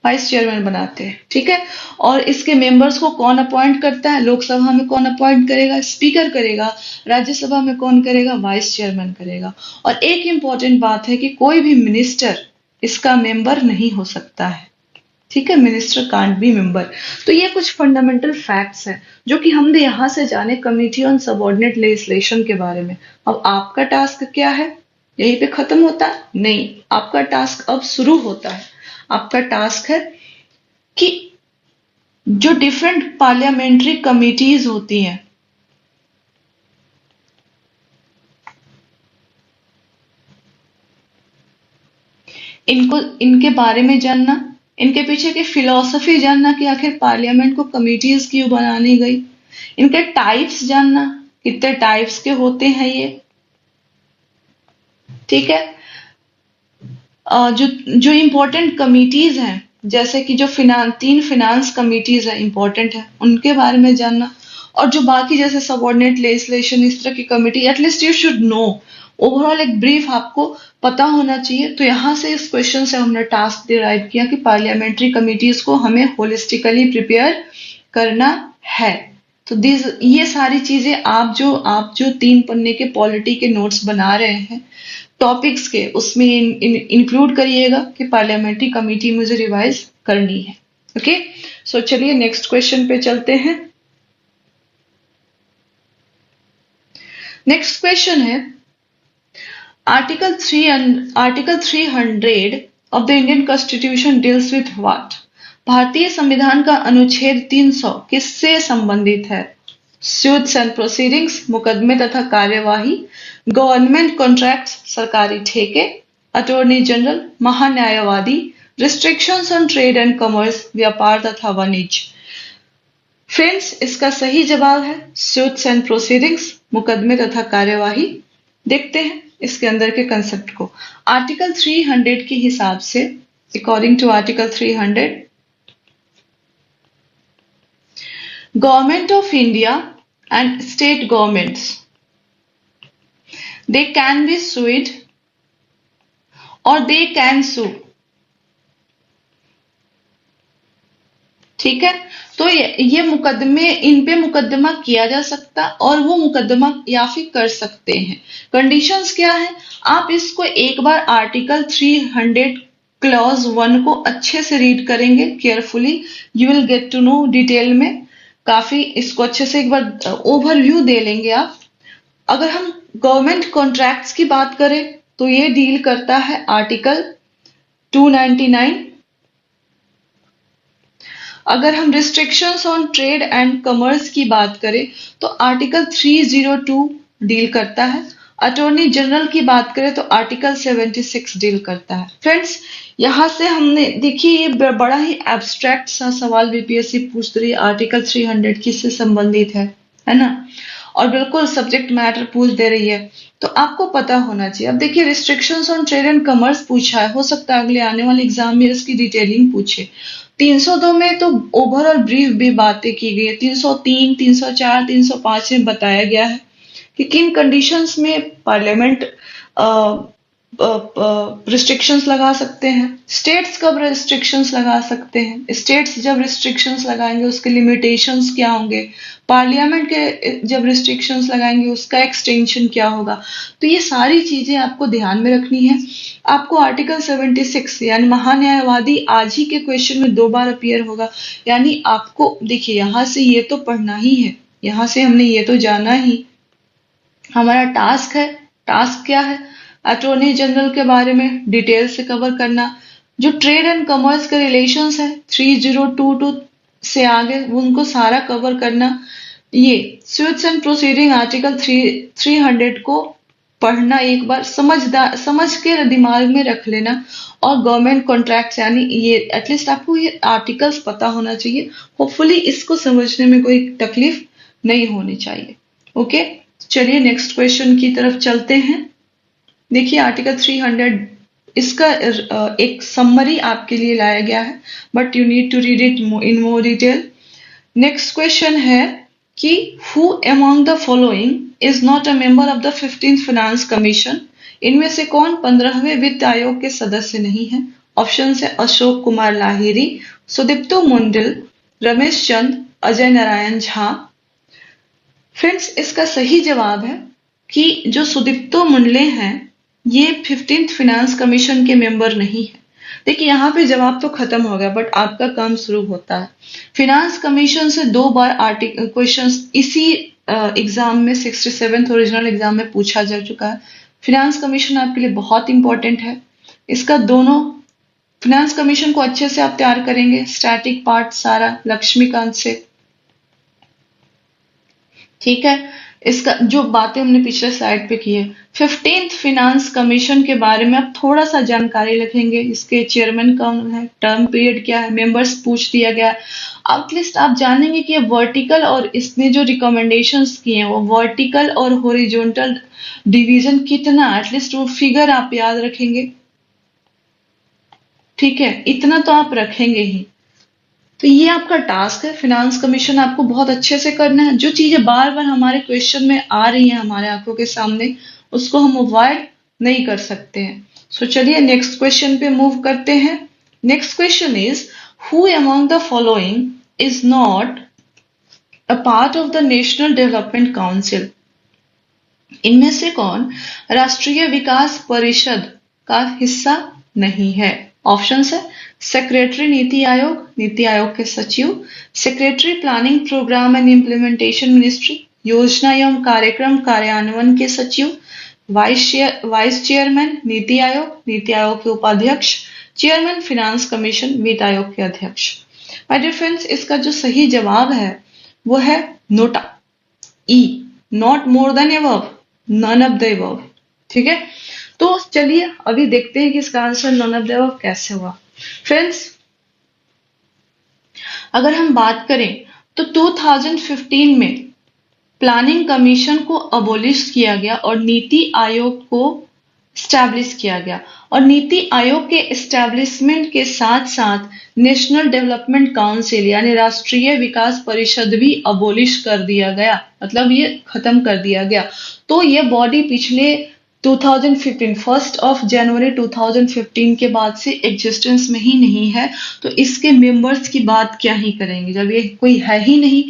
वाइस चेयरमैन बनाते हैं, ठीक है। और इसके मेंबर्स को कौन अपॉइंट करता है? लोकसभा में कौन अपॉइंट करेगा? स्पीकर करेगा। राज्यसभा में कौन करेगा? वाइस चेयरमैन करेगा। और एक इंपॉर्टेंट बात है कि कोई भी मिनिस्टर इसका मेंबर नहीं हो सकता है, ठीक है। Minister can't be member. तो ये कुछ फंडामेंटल फैक्ट्स हैं जो कि हमने यहां से जाने कमिटी ऑन सबऑर्डिनेट लेजिस्लेशन के बारे में। अब आपका टास्क क्या है? यहीं पे खत्म होता है? नहीं, आपका टास्क अब शुरू होता है। आपका टास्क है कि जो डिफरेंट पार्लियामेंट्री कमिटीज होती हैं, इनको, इनके बारे में जानना, इनके पीछे की फिलॉसफी जानना कि आखिर पार्लियामेंट को कमिटीज क्यों बनानी गई, इनके टाइप्स जानना, कितने टाइप्स के होते हैं ये, ठीक है। जो जो इम्पोर्टेंट कमिटीज हैं, जैसे कि जो तीन फिनांस कमिटीज है इम्पोर्टेंट है, उनके बारे में जानना। और जो बाकी जैसे सबऑर्डिनेट लेजिस्लेशन, इस तरह की committee, at least you should know, overall एक ब्रीफ आपको पता होना चाहिए। तो यहाँ से इस क्वेश्चन से हमने टास्क डिराइव किया कि पार्लियामेंट्री कमिटीज को हमें होलिस्टिकली प्रिपेयर करना है। तो ये सारी चीजें आप जो 3 पन्ने के पॉलिटी के नोट्स बना रहे हैं टॉपिक्स के, उसमें इंक्लूड करिएगा कि पार्लियामेंट्री कमेटी मुझे रिवाइज करनी है। ओके, सो चलिए नेक्स्ट क्वेश्चन पे चलते हैं। नेक्स्ट क्वेश्चन है, article 300 of the Indian constitution deals with what? भारतीय संविधान का अनुच्छेद 300 किससे संबंधित है? सूट्स एंड प्रोसीडिंग्स, मुकदमे तथा कार्यवाही, गवर्नमेंट कॉन्ट्रैक्ट्स, सरकारी ठेके, अटॉर्नी जनरल, महान्यायवादी, restrictions on trade and commerce, व्यापार तथा वाणिज्य। फ्रेंड्स, इसका सही जवाब है सूट्स एंड प्रोसीडिंग्स, मुकदमे तथा कार्यवाही। देखते हैं इसके अंदर के कंसेप्ट को। आर्टिकल 300 के हिसाब से, according to article 300, Government of India and state governments, they can be sued or they can sue, ठीक है। तो ये मुकदमे, इन पे मुकदमा किया जा सकता और वो मुकदमा या फिर कर सकते हैं। कंडीशंस क्या है? आप इसको एक बार आर्टिकल 300 क्लॉज 1 को अच्छे से रीड करेंगे carefully, you will get to know detail में, काफी इसको अच्छे से एक बार ओवरव्यू दे लेंगे आप। अगर हम गवर्नमेंट कॉन्ट्रैक्ट्स की बात करें तो ये डील करता है आर्टिकल 299। अगर हम restrictions on trade and commerce की बात करें तो आर्टिकल 302 डील करता है। अटॉर्नी जनरल की बात करें तो आर्टिकल 76 डील करता है। फ्रेंड्स, यहां से हमने देखिए, ये बड़ा ही एब्स्ट्रैक्ट सा सवाल बीपीएससी पूछ रही है, आर्टिकल 300 किससे संबंधित है ना, और बिल्कुल सब्जेक्ट मैटर पूछ दे रही है, तो आपको पता होना चाहिए। अब देखिए, restrictions on trade and commerce पूछा है, हो सकता है अगले आने वाले एग्जाम में इसकी डिटेलिंग पूछे। 302 में तो ओवरऑल ब्रीफ भी बातें की गई है। 303, 304, 305 में बताया गया है कि किन कंडीशंस में पार्लियामेंट रिस्ट्रिक्शंस लगा सकते हैं। स्टेट्स कब रिस्ट्रिक्शंस लगा सकते हैं, स्टेट्स जब रिस्ट्रिक्शंस लगाएंगे उसके लिमिटेशंस क्या होंगे, पार्लियामेंट के जब रिस्ट्रिक्शंस लगाएंगे उसका एक्सटेंशन क्या होगा। तो ये सारी चीजें आपको ध्यान में रखनी है। आपको आर्टिकल 76 यानी महान्यायवादी आज ही के क्वेश्चन में 2 बार अपीयर होगा, यानी आपको देखिए यहाँ से ये तो पढ़ना ही है, यहाँ से हमने ये तो जाना ही, हमारा टास्क है। टास्क क्या है, अटॉर्नी जनरल के बारे में डिटेल से कवर करना, जो ट्रेड एंड कॉमर्स के रिलेशंस है 3022 से आगे उनको सारा कवर करना। ये स्विट्स एंड प्रोसीडिंग आर्टिकल 300 को पढ़ना, एक बार समझ के दिमाग में रख लेना, और गवर्नमेंट कॉन्ट्रैक्ट्स यानी ये एटलीस्ट आपको ये आर्टिकल्स पता होना चाहिए। होपफुली इसको समझने में कोई तकलीफ नहीं होनी चाहिए। ओके, चलिए नेक्स्ट क्वेश्चन की तरफ चलते हैं। देखिए आर्टिकल 300 इसका एक समरी आपके लिए लाया गया है, but you need to read it in more detail. Next question है कि who among the following is not a member of the 15th finance commission, इनमें से कौन 15वें वित्त आयोग के सदस्य नहीं है। ऑप्शन है अशोक कुमार लाहिरी, सुदीप्तो मुंडल, रमेश चंद, अजय नारायण झा। फ्रेंड्स इसका सही जवाब है कि जो सुदीप्तो मुंडले हैं ये 15th फाइनेंस कमीशन के मेंबर नहीं है। देखिए यहाँ पे जवाब तो खत्म हो गया, बट आपका काम शुरू होता है। फाइनेंस कमीशन से 2 बार आर्टिकल क्वेश्चंस इसी एग्जाम में 67th ओरिजिनल एग्जाम में पूछा जा चुका है। फाइनेंस कमीशन आपके लिए बहुत इंपॉर्टेंट है। इसका दोनों फाइनेंस कमीशन को अच्छे से आप तैयार करेंगे, स्टैटिक पार्ट सारा लक्ष्मीकांत से, ठीक है। इसका जो बातें हमने पिछले स्लाइड पे की है, 15th फाइनेंस कमीशन के बारे में आप थोड़ा सा जानकारी लिखेंगे। इसके चेयरमैन कौन है, टर्म पीरियड क्या है, मेंबर्स पूछ दिया गया। एटलीस्ट आप जानेंगे कि ये वर्टिकल और इसने जो रिकमेंडेशंस किए हैं वो वर्टिकल और हॉरिजॉन्टल डिवीजन कितना, एटलीस्ट वो फिगर आप याद रखेंगे, ठीक है, इतना तो आप रखेंगे ही। तो ये आपका टास्क है, फाइनेंस कमीशन आपको बहुत अच्छे से करना है। जो चीजें बार बार हमारे क्वेश्चन में आ रही हैं हमारे आंखों के सामने, उसको हम अवॉइड नहीं कर सकते हैं। सो चलिए नेक्स्ट क्वेश्चन पे मूव करते हैं। Next question is who among the following is not a part of the national development council, इनमें से कौन राष्ट्रीय विकास परिषद का हिस्सा नहीं है। ऑप्शन है सेक्रेटरी नीति आयोग के सचिव, secretary planning programme and implementation ministry, योजना एवं कार्यक्रम कार्यान्वयन के सचिव, वाइस चेयरमैन नीति आयोग के उपाध्यक्ष, चेयरमैन फाइनेंस कमीशन वित्त आयोग के अध्यक्ष। माय डियर फ्रेंड्स इसका जो सही जवाब है वो है NOTA, E, not more than above, none of the above, ठीक है। तो चलिए अभी देखते हैं कि इसका answer none of the above कैसे हुआ। फ्रेंड्स अगर हम बात करें तो 2015 में प्लानिंग कमीशन को अबोलिश किया गया और नीति आयोग को स्टैब्लिश किया गया, और नीति आयोग के एस्टैब्लिशमेंट के साथ साथ नेशनल डेवलपमेंट काउंसिल यानी राष्ट्रीय विकास परिषद भी अबोलिश कर दिया गया, मतलब ये खत्म कर दिया गया। तो ये बॉडी पिछले 2015 1 जनवरी 2015 के बाद से एग्जिस्टेंस में ही नहीं है। तो इसके मेंबर्स की बात क्या ही करेंगे, जब ये कोई है ही नहीं,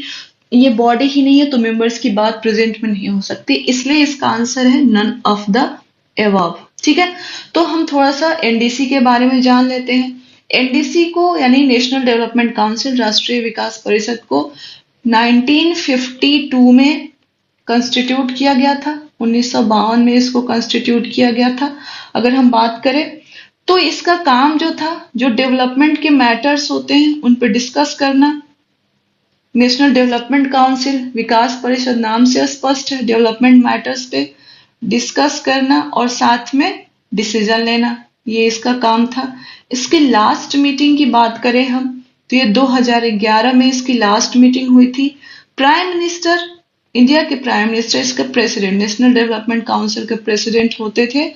ये बॉडी ही नहीं है, तो मेंबर्स की बात प्रेजेंट में नहीं हो सकती। इसलिए इसका आंसर है नन ऑफ द अबव, ठीक है। तो हम थोड़ा सा एनडीसी के बारे में जान लेते हैं। एनडीसी को यानी नेशनल डेवलपमेंट काउंसिल राष्ट्रीय विकास परिषद को 1952 में कंस्टिट्यूट किया गया था, 1952 में इसको कंस्टिट्यूट किया गया था। अगर हम बात करें तो इसका काम जो था, जो डेवलपमेंट के मैटर्स होते हैं उन पर डिस्कस करना। नेशनल डेवलपमेंट काउंसिल विकास परिषद नाम से स्पष्ट है, डेवलपमेंट मैटर्स पे डिस्कस करना और साथ में डिसीजन लेना, ये इसका काम था। इसकी लास्ट मीटिंग की बात करें हम तो ये 2011 में इसकी लास्ट मीटिंग हुई थी। प्राइम मिनिस्टर, इंडिया के प्राइम मिनिस्टर इसके प्रेसिडेंट, नेशनल डेवलपमेंट काउंसिल के प्रेसिडेंट होते थे।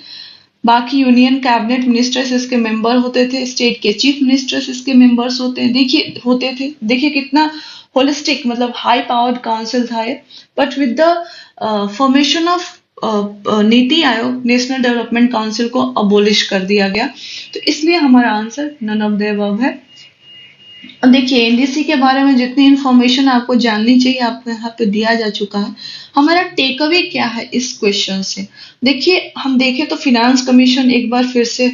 बाकी यूनियन कैबिनेट मिनिस्टर्स इसके मेंबर होते थे, स्टेट के चीफ मिनिस्टर्स इसके मेंबर्स देखिए कितना होलिस्टिक, मतलब हाई पावर्ड काउंसिल था ये। But with the formation of NITI Aayog national development council को अबोलिश कर दिया गया। तो इसलिए हमारा answer none of the above है। अब देखिए एनडीसी के बारे में जितनी इंफॉर्मेशन आपको जाननी चाहिए आपको यहाँ पे दिया जा चुका है। हमारा टेक अवे क्या है इस क्वेश्चन से? देखिए हम देखें तो फिनांस कमीशन एक बार फिर से,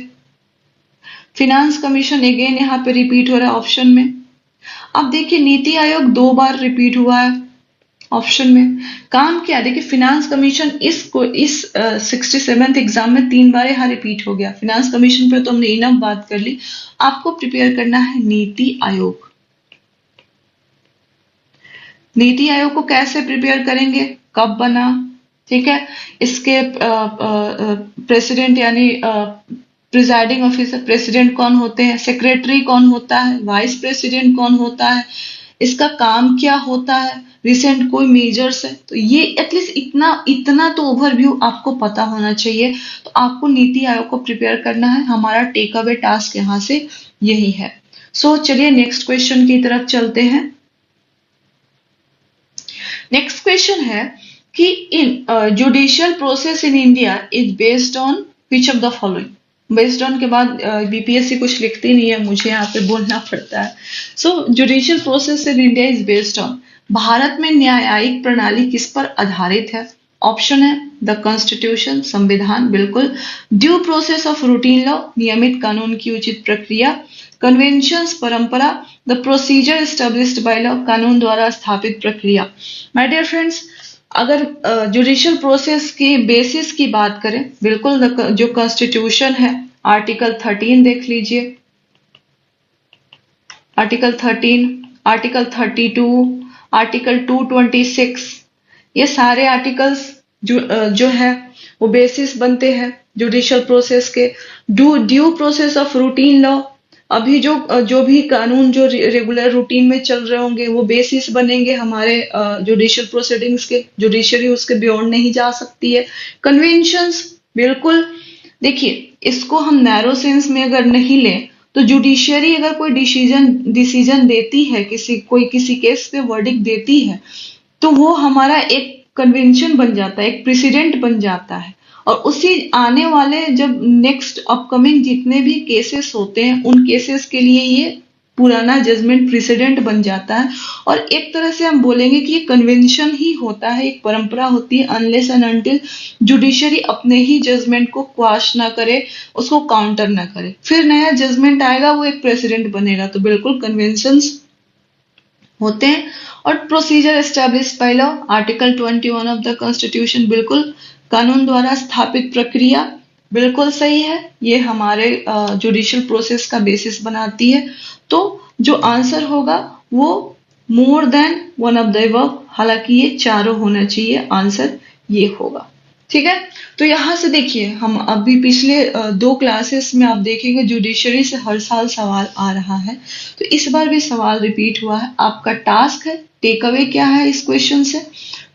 फिनांस कमीशन अगेन यहाँ पे रिपीट हो रहा है ऑप्शन में। अब देखिए नीति आयोग 2 बार रिपीट हुआ है ऑप्शन में। काम क्या? देखिए फिनांस कमीशन इस 67th एग्जाम में 3 बार यहाँ रिपीट हो गया। फिनांस कमीशन पे तो हमने इनफ बात कर ली। आपको प्रिपेयर करना है नीति आयोग। नीति आयोग को कैसे प्रिपेयर करेंगे, कब बना, ठीक है, इसके प्रेसिडेंट यानी प्रिजाइडिंग ऑफिसर प्रेसिडेंट कौन होते हैं, सेक्रेटरी कौन होता है, वाइस प्रेसिडेंट कौन होता है, इसका काम क्या होता है, रिसेंट कोई मेजर्स है। तो ये एटलीस्ट इतना तो ओवरव्यू आपको पता होना चाहिए। तो आपको नीति आयोग को प्रिपेयर करना है। हमारा टेक अवे टास्क यहाँ से यही है। सो चलिए नेक्स्ट क्वेश्चन की तरफ चलते हैं। नेक्स्ट क्वेश्चन है कि इन judicial process in India is based on which of the following. Based on के बाद बीपीएससी कुछ लिखती नहीं है, मुझे यहाँ पे बोलना पड़ता है। So judicial process in India is based on, भारत में न्यायिक प्रणाली किस पर आधारित है? ऑप्शन है द कॉन्स्टिट्यूशन, संविधान, बिल्कुल। Due process of routine law, नियमित कानून की उचित प्रक्रिया। कन्वेंशंस, परंपरा। The procedure established by law, कानून द्वारा स्थापित प्रक्रिया। माय डियर फ्रेंड्स, अगर जुडिशियल प्रोसेस की बेसिस की बात करें, बिल्कुल जो कॉन्स्टिट्यूशन है, आर्टिकल 13 देख लीजिए, आर्टिकल 13, आर्टिकल 32, आर्टिकल 226, ये सारे आर्टिकल्स जो है वो बेसिस बनते हैं जुडिशियल प्रोसेस के। Due process of routine law, अभी जो भी कानून जो रेगुलर रूटीन में चल रहे होंगे वो बेसिस बनेंगे हमारे जुडिशियल प्रोसीडिंग्स के। जुडिशरी उसके बियॉन्ड नहीं जा सकती है। कन्वेंशंस, बिल्कुल। देखिए इसको हम नैरो सेंस में अगर नहीं लें तो जुडिशियरी अगर कोई डिसीजन देती है, किसी केस पे वर्डिक्ट देती है, तो वो हमारा एक कन्वेंशन बन जाता है, एक प्रेसिडेंट बन जाता है। और उसी आने वाले जब नेक्स्ट अपकमिंग जितने भी केसेस होते हैं उन केसेस के लिए ये पुराना जजमेंट प्रेसिडेंट बन जाता है। और एक तरह से हम बोलेंगे कि ये कन्वेंशन ही होता है, एक परंपरा होती है, अनलेस एंड अनटिल जुडिशरी अपने ही जजमेंट को क्वाश ना करे, उसको काउंटर ना करे, फिर नया जजमेंट आएगा, वो एक प्रेसिडेंट बनेगा। तो बिल्कुल कन्वेंशंस होते हैं। और procedure established by law, article 21 of the constitution, बिल्कुल कानून द्वारा स्थापित प्रक्रिया, बिल्कुल सही है, ये हमारे जुडिशियल प्रोसेस का बेसिस बनाती है। तो जो आंसर होगा वो more than one of the above, हालांकि ये चारों होना चाहिए, आंसर ये होगा। ठीक है, तो यहां से देखिए हम अभी पिछले 2 क्लासेस में आप देखेंगे जुडिशरी से हर साल सवाल आ रहा है, तो इस बार भी सवाल रिपीट हुआ है। आपका टास्क है, टेक अवे क्या है इस क्वेश्चन से?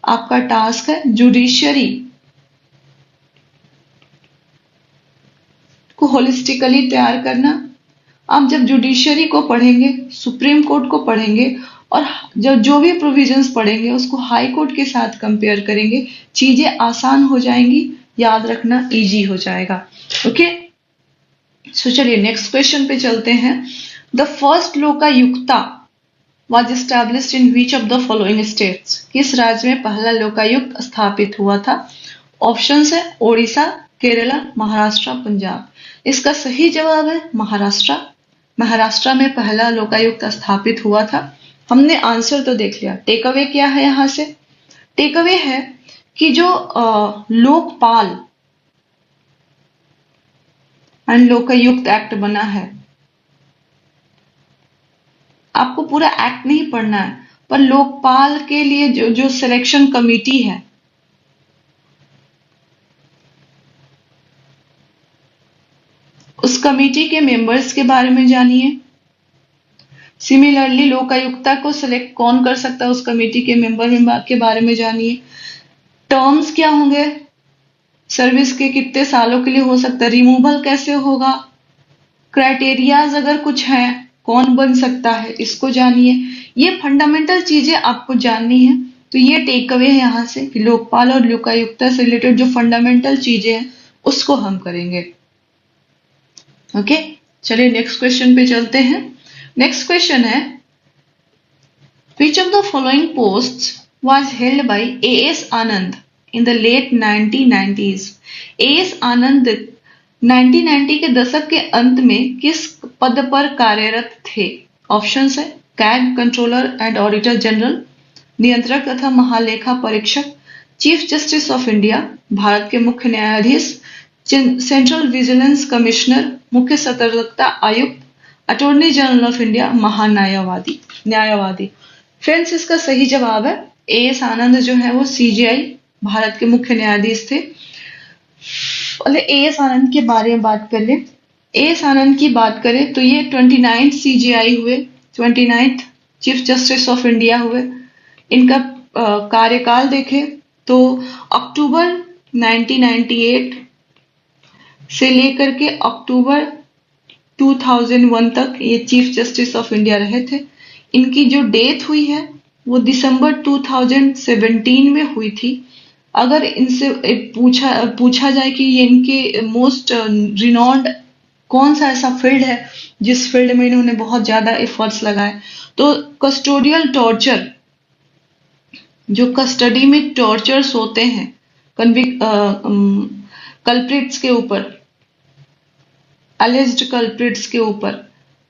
आपका टास्क है जुडिशरी को होलिस्टिकली तैयार करना। आप जब जुडिशरी को पढ़ेंगे, सुप्रीम कोर्ट को पढ़ेंगे और जब जो भी प्रोविजंस पढ़ेंगे उसको हाई कोर्ट के साथ कंपेयर करेंगे, चीजें आसान हो जाएंगी, याद रखना इजी हो जाएगा। ओके, सो चलिए नेक्स्ट क्वेश्चन पे चलते हैं। The first Lokayukta was established in which of the following states? किस राज्य में पहला लोकायुक्त स्थापित हुआ था? ऑप्शंस है ओडिशा, केरला, महाराष्ट्र, पंजाब। इसका सही जवाब है महाराष्ट्र। महाराष्ट्र में पहला लोकायुक्त स्थापित हुआ था। हमने आंसर तो देख लिया। टेक अवे क्या है यहां से? टेक अवे है कि जो लोकपाल एंड लोकायुक्त एक्ट बना है, आपको पूरा एक्ट नहीं पढ़ना है, पर लोकपाल के लिए जो सिलेक्शन कमेटी है, उस कमेटी के मेंबर्स के बारे में जानिए। सिमिलरली लोकायुक्ता को सिलेक्ट कौन कर सकता है, उस कमेटी के मेंबर के बारे में जानिए। टर्म्स क्या होंगे, सर्विस के कितने सालों के लिए हो सकता है, रिमूवल कैसे होगा, क्राइटेरियाज अगर कुछ हैं, कौन बन सकता है, इसको जानिए। ये फंडामेंटल चीजें आपको जाननी है। तो ये टेक अवे है यहाँ से कि लोकपाल और लोकायुक्ता से रिलेटेड जो फंडामेंटल चीजें हैं उसको हम करेंगे। ओके, चलिए नेक्स्ट क्वेश्चन पे चलते हैं। नेक्स्ट क्वेश्चन है, which of the following posts was held by A.S. Anand in the late 1990s? A.S. आनंद 1990 के दशक के अंत में किस पद पर कार्यरत थे? ऑप्शंस है CAG controller and auditor general, नियंत्रक तथा महालेखा परीक्षक, चीफ जस्टिस ऑफ इंडिया, भारत के मुख्य न्यायाधीश, सेंट्रल विजिलेंस कमिश्नर, मुख्य सतर्कता आयुक्त, अटॉर्नी जनरल ऑफ इंडिया, महान्यायवादी। न्यायवादी। फ्रेंड्स, इसका सही जवाब है A.S. आनंद जो है वो CJI भारत के मुख्य न्यायाधीश थे। पहले A.S. आनंद के बारे में बात कर ले। A.S. आनंद की बात करें तो ये 29th CJI हुए, 29th chief justice of India हुए। इनका कार्यकाल देखें तो अक्टूबर 1998 से लेकर के अक्टूबर 2001 तक ये चीफ जस्टिस ऑफ इंडिया रहे थे। इनकी जो डेथ हुई है वो दिसंबर 2017 में हुई थी। अगर इनसे पूछा जाए कि ये इनके मोस्ट रिनॉन्ड कौन सा ऐसा फील्ड है जिस फील्ड में इन्होंने बहुत ज्यादा एफर्ट्स लगाए, तो कस्टोडियल टॉर्चर, जो कस्टडी में टॉर्चर्स होते हैं कल्प्रिट्स के ऊपर, अलेज्ड कल्प्रिट्स के ऊपर,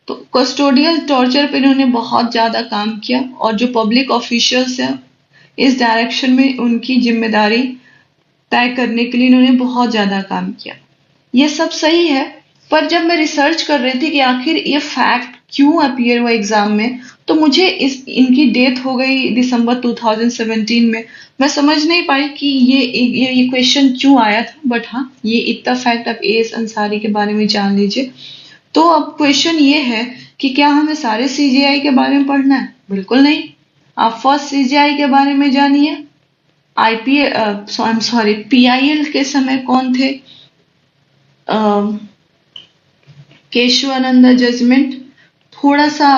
तो कस्टोडियल टॉर्चर पे इन्होंने बहुत ज्यादा काम किया और जो पब्लिक ऑफिशियल्स हैं इस डायरेक्शन में उनकी जिम्मेदारी तय करने के लिए इन्होंने बहुत ज्यादा काम किया। ये सब सही है, पर जब मैं रिसर्च कर रही थी कि आखिर ये फैक्ट क्यों अपीयर हुआ एग्जाम में, तो मुझे इनकी डेथ हो गई दिसंबर 2017 में। मैं समझ नहीं पाई कि ये क्वेश्चन क्यों आया था, बट हाँ, ये इतना फैक्ट आप A.S. अंसारी के बारे में जान लीजिए। तो अब क्वेश्चन ये है कि क्या हमें सारे CJI के बारे में पढ़ना है? बिल्कुल नहीं। आप फर्स्ट CJI के बारे में जानिए। PIL के समय कौन थे? केशवानंद जजमेंट, थोड़ा सा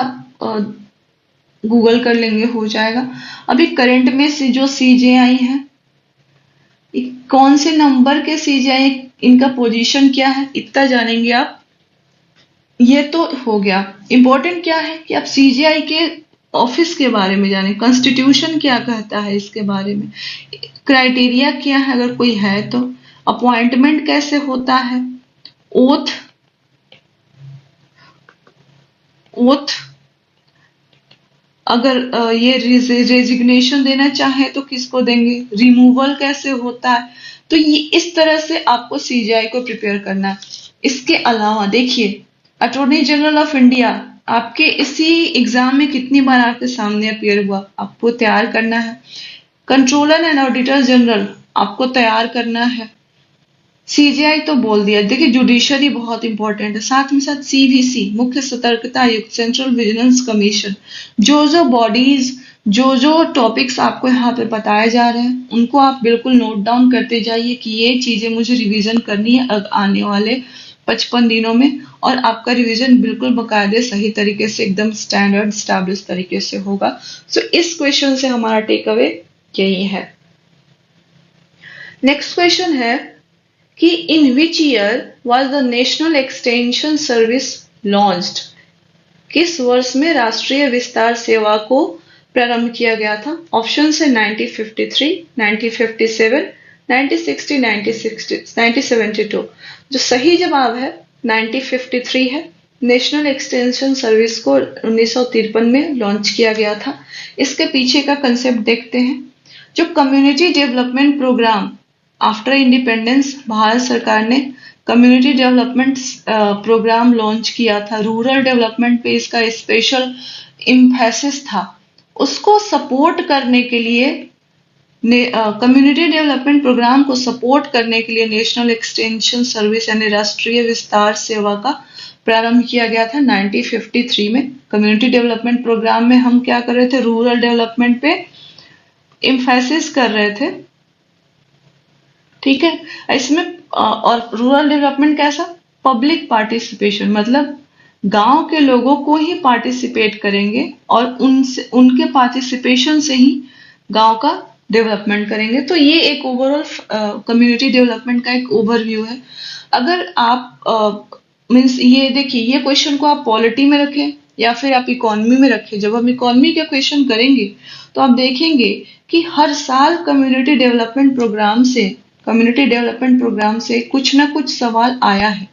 गूगल कर लेंगे, हो जाएगा। अभी करंट में से जो CJI है, कौन से नंबर के CJI, इनका पोजीशन क्या है, इतना जानेंगे आप। ये तो हो गया। इंपॉर्टेंट क्या है कि आप CJI के ऑफिस के बारे में जाने, कॉन्स्टिट्यूशन क्या कहता है इसके बारे में, क्राइटेरिया क्या है अगर कोई है तो, अपॉइंटमेंट कैसे होता है, ओथ अगर ये रेजिग्नेशन देना चाहे तो किसको देंगे, रिमूवल कैसे होता है। तो ये इस तरह से आपको CJI को प्रिपेयर करना है। इसके अलावा देखिए, अटॉर्नी जनरल ऑफ इंडिया आपके इसी एग्जाम में कितनी बार आपके सामने अपीयर हुआ, आपको तैयार करना है। कंट्रोलर एंड ऑडिटर जनरल आपको तैयार करना है। CJI तो बोल दिया। देखिए, जुडिशरी बहुत इंपॉर्टेंट है, साथ में साथ CVC, मुख्य सतर्कता आयुक्त, सेंट्रल विजिलेंस कमीशन, जो बॉडीज, जो टॉपिक्स आपको यहाँ पे बताए जा रहे हैं उनको आप बिल्कुल नोट डाउन करते जाइए कि ये चीजें मुझे रिवीजन करनी है आने वाले 55 दिनों में, और आपका रिवीजन बिल्कुल बकायदे सही तरीके से, एकदम स्टैंडर्ड स्टैब्लिश तरीके से होगा। सो इस क्वेश्चन से हमारा टेक अवे यही है। नेक्स्ट क्वेश्चन है कि in which year was the national extension service launched? किस वर्ष में राष्ट्रीय विस्तार सेवा को प्रारंभ किया गया था? ऑप्शन है 1953, 1957, 1960, 1972। जो सही जवाब है 1953 है। नेशनल एक्सटेंशन सर्विस को 1953 में लॉन्च किया गया था। इसके पीछे का कंसेप्ट देखते हैं। जो community development programme after independence, Bharat सरकार ने कम्युनिटी डेवलपमेंट प्रोग्राम लॉन्च किया था। रूरल डेवलपमेंट पे इसका स्पेशल इम्फेसिस था। उसको सपोर्ट करने के लिए, कम्युनिटी डेवलपमेंट प्रोग्राम को सपोर्ट करने के लिए नेशनल एक्सटेंशन सर्विस यानी राष्ट्रीय विस्तार सेवा का प्रारंभ किया गया था 1953 में। कम्युनिटी डेवलपमेंट प्रोग्राम में हम क्या कर रहे थे, रूरल डेवलपमेंट पे इम्फेसिस कर रहे थे, ठीक है। इसमें और रूरल डेवलपमेंट कैसा, पब्लिक पार्टिसिपेशन, मतलब गांव के लोगों को ही पार्टिसिपेट करेंगे और उनके पार्टिसिपेशन से ही गांव का डेवलपमेंट करेंगे। तो ये एक ओवरऑल कम्युनिटी डेवलपमेंट का एक ओवरव्यू है। अगर आप मीन्स ये देखिए, ये क्वेश्चन को आप पॉलिटी में रखें या फिर आप इकोनॉमी में रखें। जब हम इकोनॉमी के क्वेश्चन करेंगे तो आप देखेंगे कि हर साल कम्युनिटी डेवलपमेंट प्रोग्राम से कुछ ना कुछ सवाल आया है।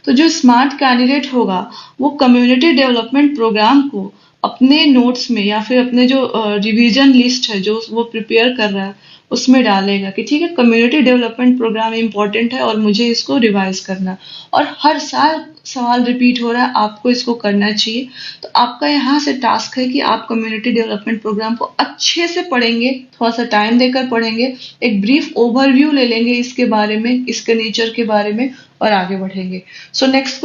तो जो स्मार्ट कैंडिडेट होगा वो कम्युनिटी डेवलपमेंट प्रोग्राम को अपने नोट्स में या फिर अपने जो रिवीजन लिस्ट है जो वो प्रिपेयर कर रहा है उसमें डालेगा कि ठीक है, कम्युनिटी डेवलपमेंट प्रोग्राम इंपॉर्टेंट है और मुझे इसको रिवाइज करना। और हर साल सवाल रिपीट हो रहा है, आपको इसको करना चाहिए। तो आपका यहाँ से टास्क है कि आप कम्युनिटी डेवलपमेंट प्रोग्राम को अच्छे से पढ़ेंगे, थोड़ा सा टाइम देकर पढ़ेंगे, एक ब्रीफ ओवरव्यू ले लेंगे इसके बारे में, इसके नेचर के बारे में, और आगे बढ़ेंगे। सो नेक्स्ट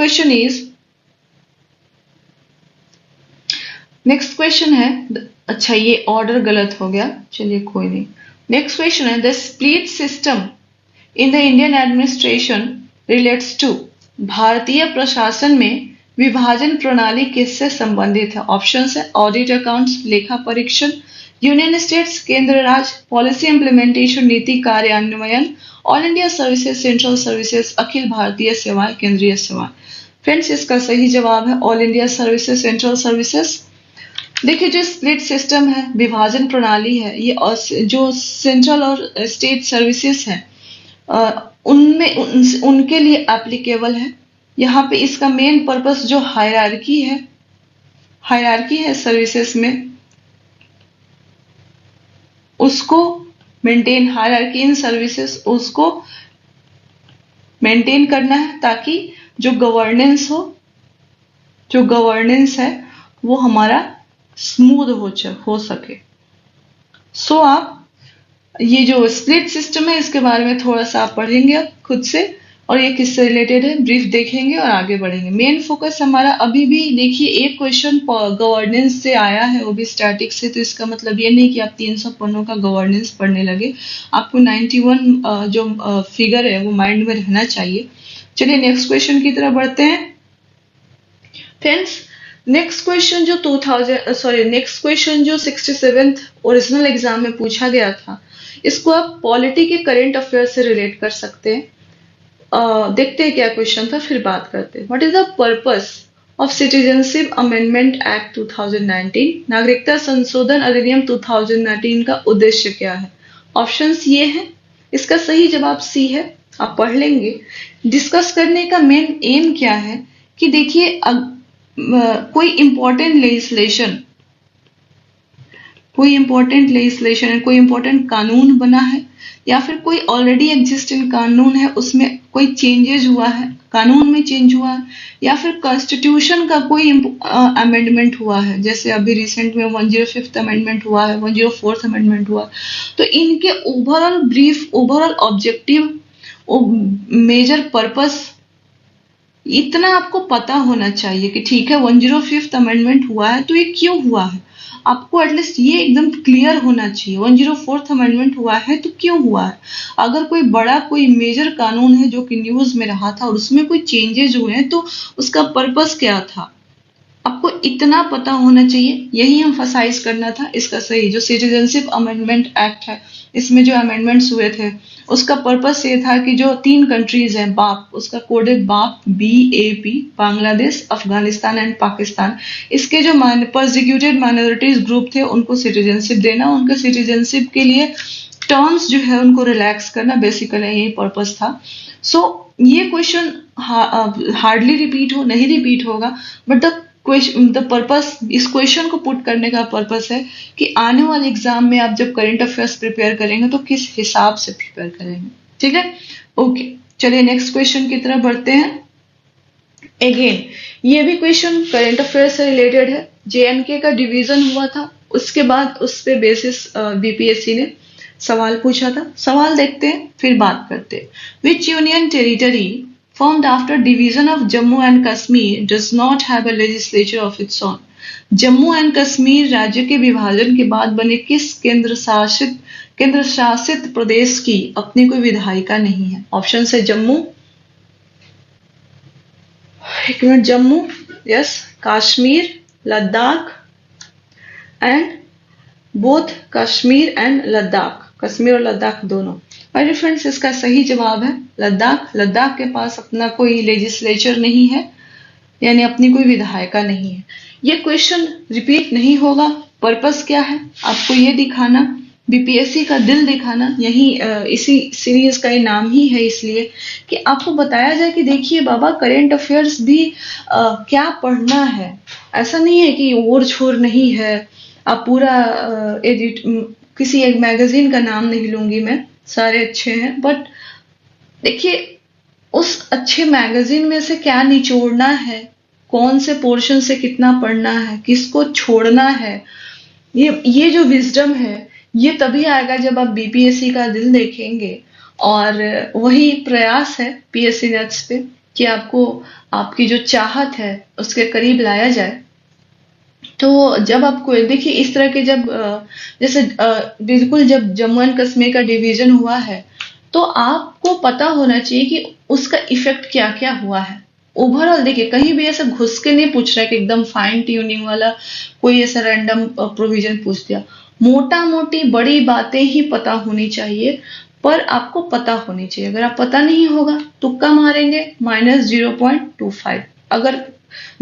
क्वेश्चन है, अच्छा ये ऑर्डर गलत हो गया, चलिए कोई नहीं। नेक्स्ट क्वेश्चन है, the split system in the Indian administration relates to. भारतीय प्रशासन में विभाजन प्रणाली किससे संबंधित है? ऑप्शंस है ऑडिट, अकाउंट्स, लेखा परीक्षण, यूनियन स्टेट्स, केंद्र राज, पॉलिसी इम्प्लीमेंटेशन, नीति कार्यान्वयन, all India services, central services, अखिल भारतीय सेवाएं, केंद्रीय सेवाएं। फ्रेंड्स, इसका सही जवाब है all India services, central services. देखिए, जो स्प्लिट सिस्टम है, विभाजन प्रणाली है, ये जो सेंट्रल और स्टेट सर्विसेज है उनमें उनके लिए एप्लीकेबल है। यहाँ पे इसका मेन पर्पस जो हायरार्की है सर्विसेज में, उसको मेंटेन, हायरार्की इन सर्विसेज उसको मेंटेन करना है, ताकि जो गवर्नेंस है वो हमारा स्मूथ हो सके। सो आप ये जो स्प्लिट सिस्टम है इसके बारे में थोड़ा सा आप पढ़ेंगे अब खुद से, और ये किससे रिलेटेड है ब्रीफ देखेंगे और आगे बढ़ेंगे। मेन फोकस हमारा अभी भी देखिए, एक क्वेश्चन गवर्नेंस से आया है, वो भी स्टैटिक से, तो इसका मतलब ये नहीं कि आप 300 पन्नों का गवर्नेंस पढ़ने लगे। आपको 91 जो फिगर है वो माइंड में रहना चाहिए। चलिए नेक्स्ट क्वेश्चन की तरफ बढ़ते हैं फ्रेंड्स। नेक्स्ट क्वेश्चन जो 67th ओरिजिनल एग्जाम में पूछा गया था, इसको आप पॉलिटी के करेंट अफेयर से रिलेट कर सकते हैं। देखते हैं क्या क्वेश्चन था, फिर बात करते हैं। What is the purpose of citizenship amendment act 2019? नागरिकता संशोधन अधिनियम 2019 का उद्देश्य क्या है? ऑप्शंस ये हैं, इसका सही जवाब सी है, आप पढ़ लेंगे। डिस्कस करने का मेन एम क्या है कि देखिए, कोई इंपॉर्टेंट लेजिस्लेशन है, कोई इंपॉर्टेंट कानून बना है, या फिर कोई ऑलरेडी एग्जिस्टिंग कानून है उसमें कोई चेंजेस हुआ है, कानून में चेंज हुआ है, या फिर कॉन्स्टिट्यूशन का कोई अमेंडमेंट हुआ है, जैसे अभी रिसेंट में 105th अमेंडमेंट हुआ है, 104th अमेंडमेंट हुआ। तो इनके ओवरऑल ऑब्जेक्टिव, मेजर पर्पस, इतना आपको पता होना चाहिए कि ठीक है 105th अमेंडमेंट हुआ है तो ये क्यों हुआ है, आपको एटलीस्ट ये एकदम क्लियर होना चाहिए। 104th अमेंडमेंट हुआ है तो क्यों हुआ है। अगर कोई मेजर कानून है जो कि न्यूज में रहा था और उसमें कोई चेंजेस हुए हैं तो उसका पर्पस क्या था, आपको इतना पता होना चाहिए। यही एम्फसाइज करना था इसका सही। जो सिटीजनशिप अमेंडमेंट एक्ट है, इसमें जो अमेंडमेंट्स हुए थे उसका पर्पस ये था कि जो 3 कंट्रीज हैं, बाप, उसका कोड है बाप, BAP, बांग्लादेश, अफगानिस्तान एंड पाकिस्तान, इसके जो परसिक्यूटेड माइनॉरिटीज ग्रुप थे उनको सिटीजनशिप देना, उनके सिटीजनशिप के लिए टर्म्स जो है उनको रिलैक्स करना, बेसिकली यही पर्पस था। सो ये क्वेश्चन हार्डली नहीं रिपीट होगा, बट द पर्पस, इस क्वेश्चन को पुट करने का पर्पस है कि आने वाले एग्जाम में आप जब करंट अफेयर्स प्रिपेयर करेंगे तो किस हिसाब से प्रिपेयर करेंगे। ठीक है, ओके, चलिए नेक्स्ट क्वेश्चन की तरफ बढ़ते हैं। अगेन ये भी क्वेश्चन करंट अफेयर से रिलेटेड है। JNK का डिवीजन हुआ था, उसके बाद उस पे बेसिस BPSC ने सवाल पूछा था। सवाल देखते हैं फिर बात करते हैं। विच union territory formed after division of Jammu and Kashmir does not have a legislature of its own? Jammu and Kashmir राज्य के विभाजन के बाद बने किस केंद्र शासित प्रदेश की अपनी कोई विधायिका नहीं है? ऑप्शन है जम्मू, एक minute, Jammu, yes, Kashmir, Ladakh and both Kashmir and Ladakh, Kashmir और लद्दाख दोनों। माय फ्रेंड्स, इसका सही जवाब है लद्दाख। लद्दाख के पास अपना कोई लेजिस्लेचर नहीं है, यानी अपनी कोई विधायिका नहीं है। ये क्वेश्चन रिपीट नहीं होगा। पर्पस क्या है? आपको ये दिखाना, बीपीएससी का दिल दिखाना। यही इसी सीरीज का ये नाम ही है, इसलिए कि आपको बताया जाए कि देखिए बाबा, करेंट अफेयर्स भी क्या पढ़ना है। ऐसा नहीं है कि ओर छोर नहीं है। आप पूरा एडिट, किसी एक मैगजीन का नाम नहीं लूंगी मैं, सारे अच्छे हैं, बट देखिए उस अच्छे मैगजीन में से क्या निचोड़ना है, कौन से पोर्शन से कितना पढ़ना है, किसको छोड़ना है, ये जो विजडम है ये तभी आएगा जब आप बीपीएससी का दिल देखेंगे। और वही प्रयास है पीएससी नेट्स पे कि आपको आपकी जो चाहत है उसके करीब लाया जाए। तो जब आपको देखिए इस तरह के जब जैसे बिल्कुल जब जम्मू एंड कश्मीर का डिवीजन हुआ है, तो आपको पता होना चाहिए कि उसका इफेक्ट क्या क्या हुआ है ओवरऑल। देखिए कहीं भी ऐसा घुस के नहीं पूछ रहा है कि एकदम फाइन ट्यूनिंग वाला कोई ऐसा रैंडम प्रोविजन पूछ दिया। मोटा मोटी बड़ी बातें ही पता होनी चाहिए, पर आपको पता होनी चाहिए। अगर आप पता नहीं होगा तुक्का मारेंगे -0.25। अगर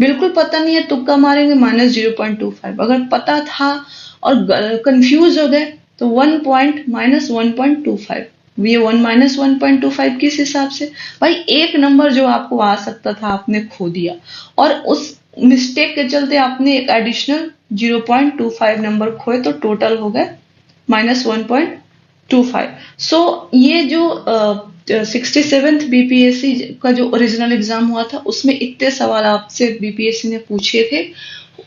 बिल्कुल पता नहीं है तुक्का मारेंगे -0.25। अगर पता था और कंफ्यूज हो गए तो 1.-1.25। ये 1-1.25 किस हिसाब से? भाई एक नंबर जो आपको आ सकता था आपने खो दिया, और उस मिस्टेक के चलते आपने एक एडिशनल 0.25 नंबर खोए, तो टोटल हो गए -1.25। सो ये जो 67th बीपीएससी का जो ओरिजिनल एग्जाम हुआ था उसमें इतने सवाल आपसे बीपीएससी ने पूछे थे।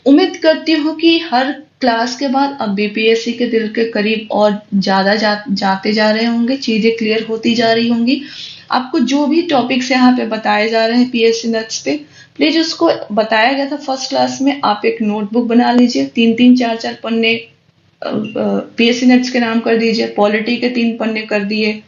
उम्मीद करती हूँ कि हर क्लास के बाद अब बीपीएससी के दिल के करीब और ज्यादा जाते जा रहे होंगे, चीजें क्लियर होती जा रही होंगी। आपको जो भी टॉपिक्स यहाँ पे बताए जा रहे हैं पीएससी नेट्स पे, प्लीज उसको बताया गया था फर्स्ट क्लास में, आप एक नोटबुक बना लीजिए, 3-3 4-4 पन्ने पीएससी नेट्स के नाम कर दीजिए, पॉलिटी के 3 पन्ने कर दिए,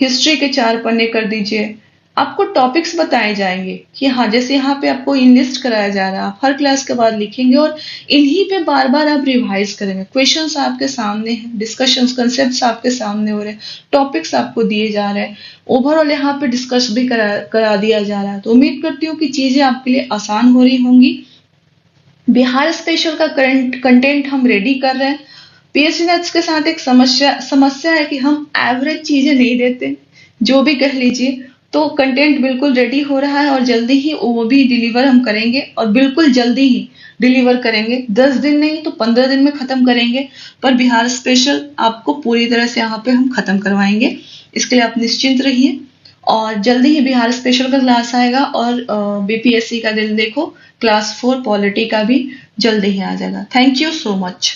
हिस्ट्री के 4 पन्ने कर दीजिए। आपको टॉपिक्स बताए जाएंगे कि हाँ, जैसे यहाँ पे आपको इनलिस्ट कराया जा रहा है, आप हर क्लास के बाद लिखेंगे और इन्हीं पे बार बार आप रिवाइज करेंगे। क्वेश्चंस आपके सामने हैं, डिस्कशंस, कंसेप्ट्स आपके सामने हो रहे हैं, टॉपिक्स आपको दिए जा रहे हैं, ओवरऑल यहाँ पे डिस्कस भी करा दिया जा रहा है। तो उम्मीद करती हूँ कि चीजें आपके लिए आसान हो रही होंगी। बिहार स्पेशल का करंट कंटेंट हम रेडी कर रहे हैं। पीएससी नेट्स के साथ एक समस्या है कि हम एवरेज चीजें नहीं देते, जो भी कह लीजिए। तो कंटेंट बिल्कुल रेडी हो रहा है और जल्दी ही वो भी डिलीवर हम करेंगे, और बिल्कुल जल्दी ही डिलीवर करेंगे। 10 दिन नहीं तो 15 दिन में खत्म करेंगे, पर बिहार स्पेशल आपको पूरी तरह से यहाँ पे हम खत्म करवाएंगे। इसके लिए आप निश्चिंत रहिए, और जल्दी ही बिहार स्पेशल का क्लास आएगा, और बीपीएससी का दिल देखो क्लास 4 पॉलिटी का भी जल्दी ही आ जाएगा। Thank you so much.